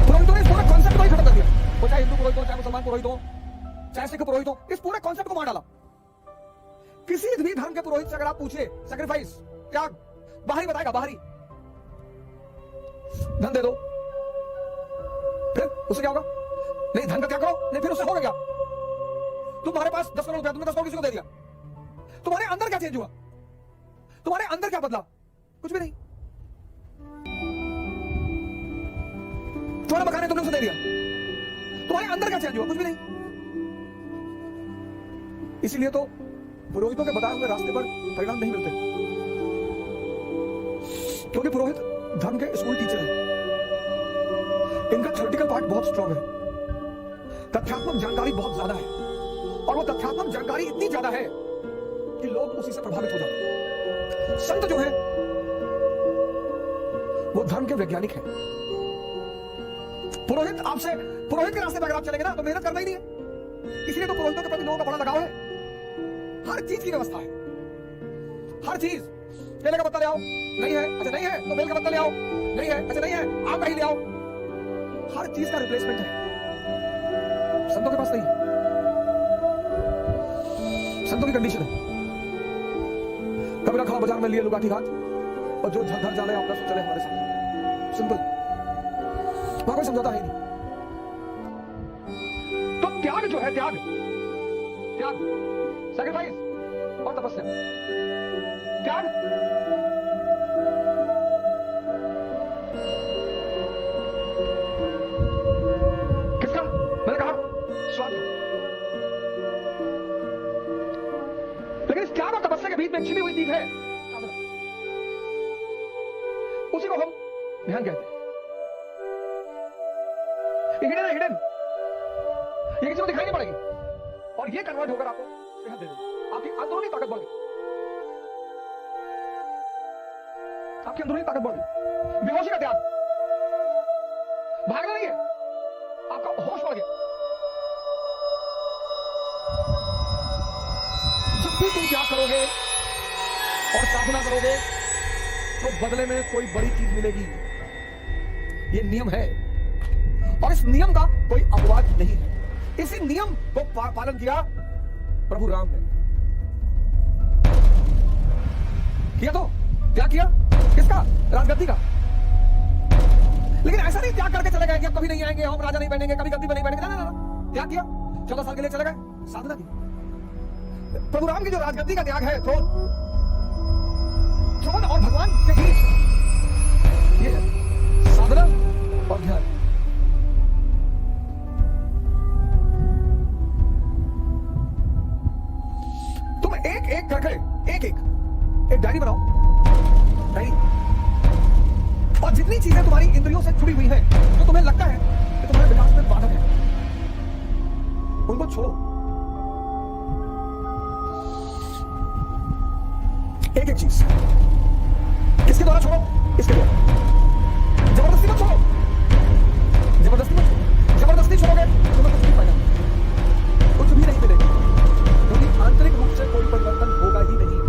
पुरोहितों ने इस पूरे कॉन्सेप्ट को ही खत्म कर दिया। वो चाहे हिंदू पुरोहित हो, चाहे मुसलमान पुरोहित हो, चाहे सिख पुरोहित हो, इस पूरे कॉन्सेप्ट को मार डाला। किसी भी धर्म के पुरोहित से अगर आप पूछे सैक्रिफाइस, त्याग, बाहरी बताएगा, बाहरी। धन दे दो, फिर उससे क्या होगा? नहीं, धन का क्या करो? नहीं, फिर उससे होगा क्या? तुम्हारे पास 10 करोड़ रुपया, तुमने 10 करोड़ किसी को दे दिया, तुम्हारे अंदर क्या चेंज हुआ? तुम्हारे अंदर क्या बदला? कुछ भी नहीं। तुम्हारा मकान है, तुमने उसे दे दिया, तुम्हारे अंदर क्या चेंज हुआ? कुछ भी नहीं। इसीलिए तो पुरोहितों के बताए हुए रास्ते पर परिणाम नहीं मिलते, क्योंकि पुरोहित धर्म के स्कूल टीचर हैं। इनका थ्योरेटिकल पार्ट बहुत स्ट्रांग है, तथ्यात्मक जानकारी बहुत ज्यादा है, और वो तथ्यात्मक जानकारी इतनी ज्यादा है कि लोग उसी से प्रभावित हो जाते हैं। संत जो है वो धर्म के वैज्ञानिक हैं। पुरोहित के रास्ते पर अगर आप चलेंगे ना तो मेहनत करना ही नहीं है। इसलिए तो पुरोहितों के प्रति लोगों का बड़ा लगाव है। हर चीज की व्यवस्था है, हर चीज। केले का पत्ता ले आओ, नहीं है, अच्छा नहीं है तो बेल का पत्ता ले आओ, नहीं है, अच्छा नहीं है, आम का ही ले आओ। हर चीज का रिप्लेसमेंट है, संतों के पास नहीं है। संतों की कंडीशन है, कभी रखा बाजार में लिए लुगाठी हाथ, और जो घर जा रहे अपना सो चले हमारे साथ। सिंपल, वहां कोई समझौता है नहीं। तो त्याग जो है, त्याग, सैक्रिफाइस और तपस्या। त्याग किसका? मैंने कहा स्वार्थ। लेकिन इस त्याग और तपस्या के बीच में छिपी हुई चीज है साधना। उसी को हम ध्यान कहते हैं। हिडन, ये किसी को दिखाई नहीं पड़ेगी, और ये कन्वर्ट होकर आपको सेहत दे देगी। आपकी अंदरूनी ताकत बढ़ गई, आपकी अंदरूनी ताकत बढ़ गई। बेहोशी का त्याग, भागना नहीं है, आपका होश बढ़ गया। जब भी तुम त्याग करोगे और साधना करोगे तो बदले में कोई बड़ी चीज मिलेगी। ये नियम है, और इस नियम का कोई अपवाद नहीं है। इसी नियम को पालन किया प्रभु राम ने किया। तो त्याग किया किसका? राजगद्दी का। लेकिन ऐसा नहीं त्याग करके चले गए कि अब कभी नहीं आएंगे, हम राजा नहीं बनेंगे, कभी गद्दी पर नहीं बैठेंगे। ना, त्याग किया, 14 साल के लिए चले गए, साधना की। प्रभु राम की जो राजगद्दी का त्याग है, थ्रोन और भगवान के बीच ये है साधना और ध्यान। तुम एक एक करके एक डायरी बनाओ, डायरी, और जितनी चीजें तुम्हारी इंद्रियों से जुड़ी हुई हैं, जो तुम्हें लगता है कि तुम्हारे विकास में बाधक है, उनको छोड़ो। एक चीज किसके द्वारा छोड़ो? इसके द्वारा। जबरदस्ती मत छोड़ो, जबरदस्ती मत छोड़ो। जबरदस्ती छोड़ोगे तुम्हें कुछ नहीं पाएगा, कुछ भी नहीं मिलेगा, क्योंकि आंतरिक रूप से कोई परिवर्तन होगा ही नहीं,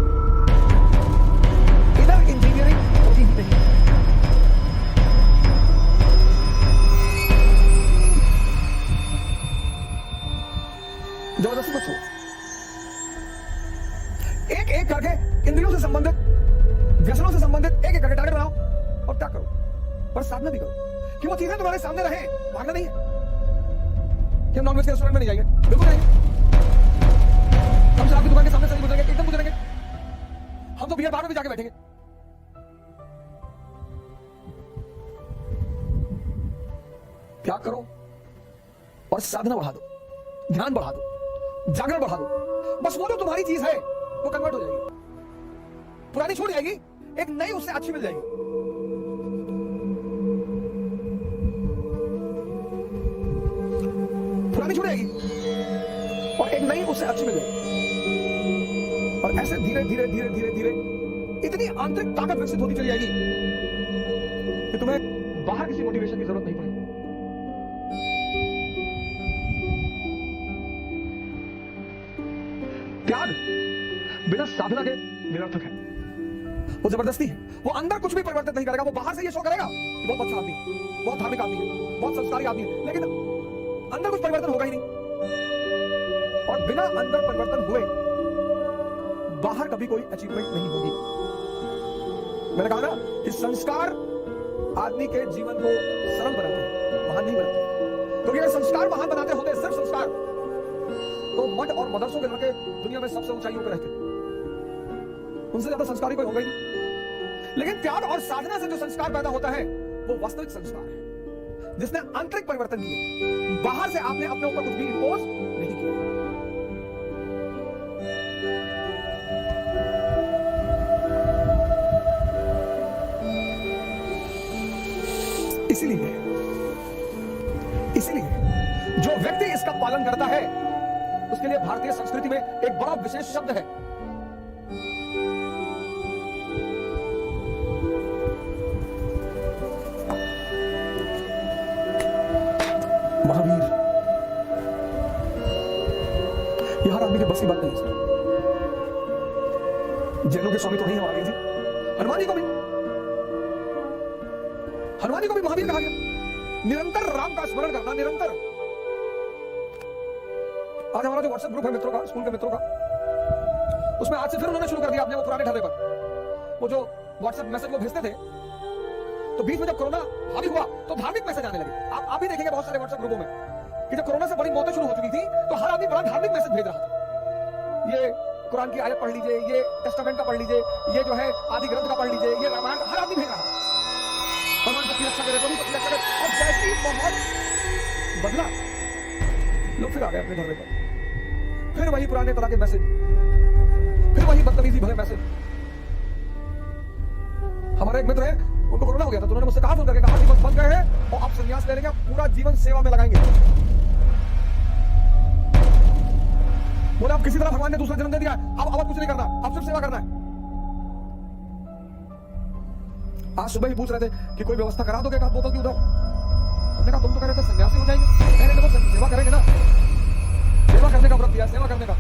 इधर इंजीनियरिंग होगी ही नहीं। जबरदस्ती मत छोड़ो। एक एक करके इंद्रियों से संबंधित, व्यसनों से संबंधित एक एक करके टारगेट बनाओ और त्याग करो, और साधना भी करो कि वो चीजें तुम्हारे सामने रहे। भागना नहीं है कि हम नॉनवेज के रेस्टोरेंट में नहीं जाएंगे, बिल्कुल नहीं। हम शराब की दुकान के सामने से नहीं गुजरेंगे, एकदम गुजरेंगे। हम तो बियर बार में भी जाके बैठेंगे। त्याग करो और साधना बढ़ा दो, ध्यान बढ़ा दो, जागरण बढ़ा दो। बस वो जो तुम्हारी चीज है वो कन्वर्ट हो जाएगी, पुरानी छूट जाएगी, एक नई उससे अच्छी मिल जाएगी। पुरानी छूट जाएगी और एक नई उससे अच्छी मिल जाएगी। और ऐसे धीरे धीरे धीरे धीरे धीरे इतनी आंतरिक ताकत विकसित होती चली जाएगी कि तुम्हें बाहर किसी मोटिवेशन की जरूरत नहीं पड़ेगी। त्याग बिना साधना के निरर्थक है। वो जबरदस्ती है, वो अंदर कुछ भी परिवर्तित नहीं करेगा। वो बाहर से ये शो करेगा कि बहुत अच्छा आदमी, बहुत धार्मिक आदमी है, बहुत संस्कारी आदमी है, लेकिन अंदर कुछ परिवर्तन होगा ही नहीं। और बिना अंदर परिवर्तन हुए बाहर कभी कोई अचीवमेंट नहीं होगी। मैंने कहा ना कि संस्कार आदमी के जीवन को सरल बनाते हैं, महान नहीं बनाते। क्योंकि अगर संस्कार महान बनाते होते, सिर्फ संस्कार, तो मठ और मदरसों के लड़के दुनिया में सबसे ऊंचाइयों पर रहते, उनसे ज्यादा संस्कारी कोई होगा ही नहीं। लेकिन त्याग और साधना से जो संस्कार पैदा होता है वो वास्तविक संस्कार है, जिसने आंतरिक परिवर्तन किए। बाहर से आपने अपने ऊपर कुछ भी इंपोज नहीं किया। इसीलिए जो व्यक्ति इसका पालन करता है उसके लिए भारतीय संस्कृति में एक बड़ा विशेष शब्द है, महावीर। यह हर आदमी के बस की बात नहीं है सर। जैनों के स्वामी तो नहीं है महावीर जी, हनुमान जी को भी महावीर कहा गया। निरंतर राम का स्मरण करना, निरंतर। आज हमारा जो व्हाट्सएप ग्रुप है मित्रों का, स्कूल के मित्रों का, उसमें आज से फिर उन्होंने शुरू कर दिया अपने वो पुराने ढाबे पर। वो जो व्हाट्सएप मैसेज वो भेजते थे, तो बीच में जब कोरोना हावी हुआ तो धार्मिक मैसेज आने लगे। आप भी देखेंगे बहुत सारे व्हाट्सएप ग्रुपों में कि जब कोरोना से बड़ी मौतें शुरू हो चुकी थी तो हर आदमी बड़ा धार्मिक मैसेज भेज रहा था। ये कुरान की आयत पढ़ लीजिए, ये टेस्टामेंट का पढ़ लीजिए, ये जो है आदि ग्रंथ का पढ़ लीजिए, ये रामायण, हर आदमी भेज रहा था। भगवान सबकी रक्षा करे, प्रभु सबकी रक्षा करे। और जैसे ही माहौल बदला, लोग फिर आ गए अपने धर्म पर, फिर वही पुराने तरह के मैसेज, फिर वही बदतमीजी भरे मैसेज। हमारा एक मित्र है, उनको कोरोना हो गया था, तो उन्होंने मुझसे कहा, फोन करके कहा कि बस बच गए हैं और आप संन्यास ले लेंगे, पूरा जीवन सेवा में लगाएंगे। बोले आप किसी तरह भगवान ने दूसरा जन्म दे दिया, अब कुछ नहीं करना, अब सिर्फ सेवा करना है। आज सुबह ही पूछ रहे थे कि कोई व्यवस्था करा दोगे कहा बोतल की उधर। हमने कहा तुम तो कह रहे थे सन्यासी हो जाएंगे, मैंने देखो सेवा करेंगे ना, सेवा करने का व्रत दिया, सेवा करने का।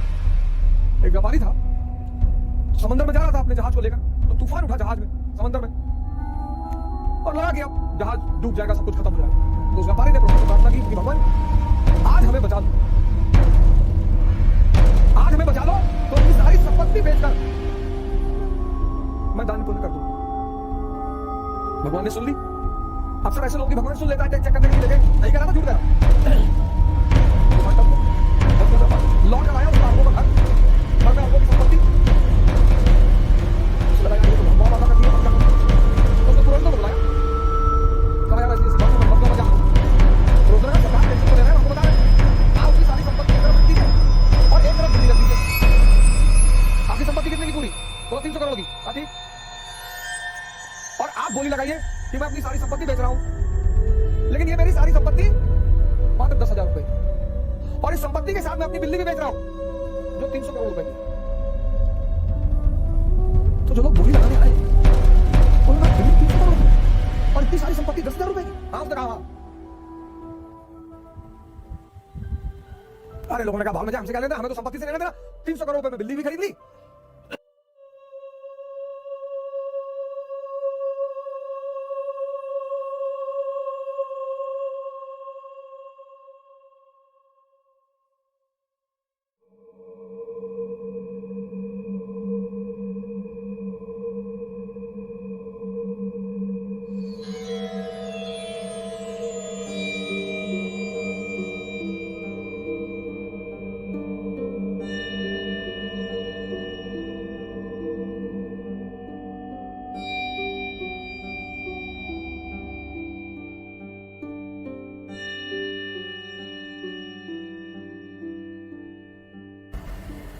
एक व्यापारी था, समंदर में जा रहा था अपने जहाज को लेकर, तो तूफान उठा जहाज में, समंदर में, और लगा कि अब जहाज डूब जाएगा, सब कुछ खत्म हो जाएगा। तो उस व्यापारी ने प्रभु से प्रार्थना की कि भगवान आज हमें बचा दो, आज हमें बचा भगवान ने सुन ली। अक्सर ऐसे लोग भगवान सुन लेता है, चेक करने के लिए नहीं करा था, झूठ करा। लौट कर आया उसका आपको घर में आपको की संपत्ति लगाया, ये तो बहुत वादा करती है, उसने तुरंत तो बुलाया, कहा यार ऐसी बात मत मजा रोजगार का सरकार टेंशन ले रहा है, आपको बता रहे आप उसकी सारी संपत्ति एक तरफ रखती है और एक तरफ गिरवी रखती है। आपकी संपत्ति कितने की पूरी? 300 करोड़ की आती, और आप बोली लगाइए कि मैं अपनी सारी संपत्ति बेच रहा हूं, लेकिन ये मेरी सारी संपत्ति मात्र 10,000 रुपए, और इस संपत्ति के साथ मैं अपनी बिल्ली भी बेच रहा हूं जो 300 करोड़ रुपए की। तो जो लोग बोली लगाने आए उन्होंने बिल्ली 300 करोड़ और इतनी सारी संपत्ति 10,000 रुपए की। हाँ उसने कहा, अरे लोगों ने कहा भाव में हमसे क्या लेना, हमें तो संपत्ति से लेना देना, 300 करोड़ रुपए में बिल्ली भी खरीद ली।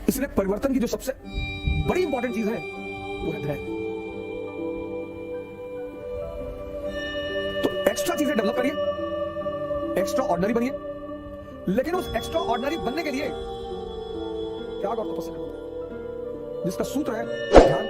इसलिए परिवर्तन की जो सबसे बड़ी इंपॉर्टेंट चीज है वो है धैर्य। तो एक्स्ट्रा चीजें डेवलप करिए, एक्स्ट्रा ऑर्डिनरी बनिए, लेकिन उस एक्स्ट्रा ऑर्डिनरी बनने के लिए त्याग और तपस्या करना, जिसका सूत्र है ध्यान,